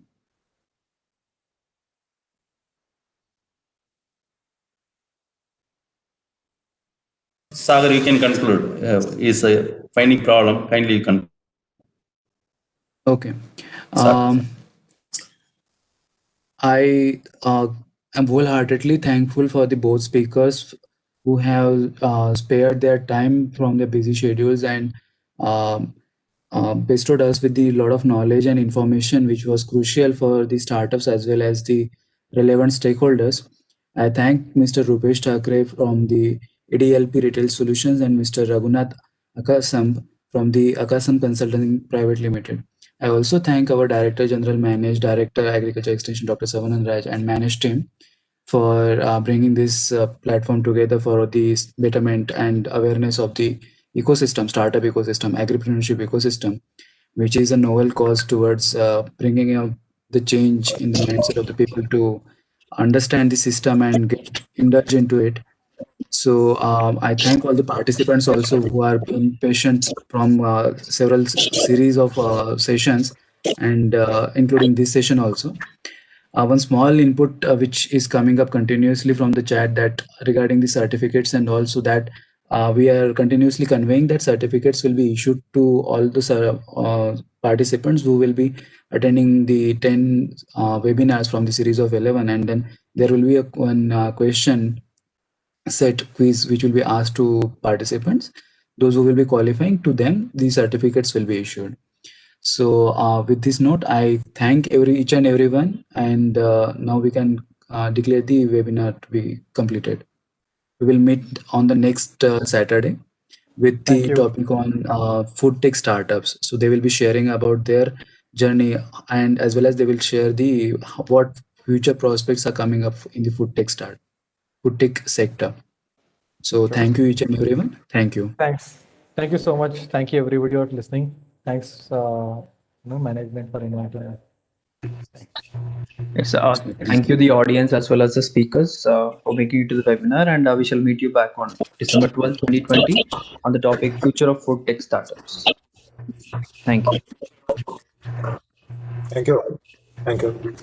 Sagar, you can conclude. Is finding problem? Kindly you can. Okay. Sagar. I am wholeheartedly thankful for the both speakers who have spared their time from their busy schedules and um, bestowed us with the lot of knowledge and information which was crucial for the startups as well as the relevant stakeholders. I thank Mr. Rupesh Thakre from the ADLP Retail Solutions and Mr. Raghunath Akasam from the Akasam Consulting Private Limited. I also thank our Director General Manage, Director Agriculture Extension, Dr. Savanand Raj, and Manage team for bringing this platform together for the betterment and awareness of the ecosystem, startup ecosystem, agripreneurship ecosystem, which is a novel cause towards bringing the change in the mindset of the people to understand the system and get indulged into it. So I thank all the participants also who are being patient from several series of sessions and including this session also. One small input which is coming up continuously from the chat that regarding the certificates and also that we are continuously conveying that certificates will be issued to all the participants who will be attending the 10 webinars from the series of 11, and then there will be one question set quiz which will be asked to participants. Those who will be qualifying, to them the certificates will be issued. So with this note, I thank each and everyone, and now we can declare the webinar to be completed. We will meet on the next Saturday with Thank the you. topic on food tech startups. So they will be sharing about their journey, and as well as they will share the what future prospects are coming up in the food tech sector. So Sure. thank you each and everyone. Thank you. Thanks. Thank you so much. Thank you everybody for listening. Thanks, management for inviting us. yes, thank you the audience as well as the speakers for making it to the webinar, and we shall meet you back on December 12th, 2020 on the topic Future of Food Tech Startups. Thank you. Thank you. Thank you.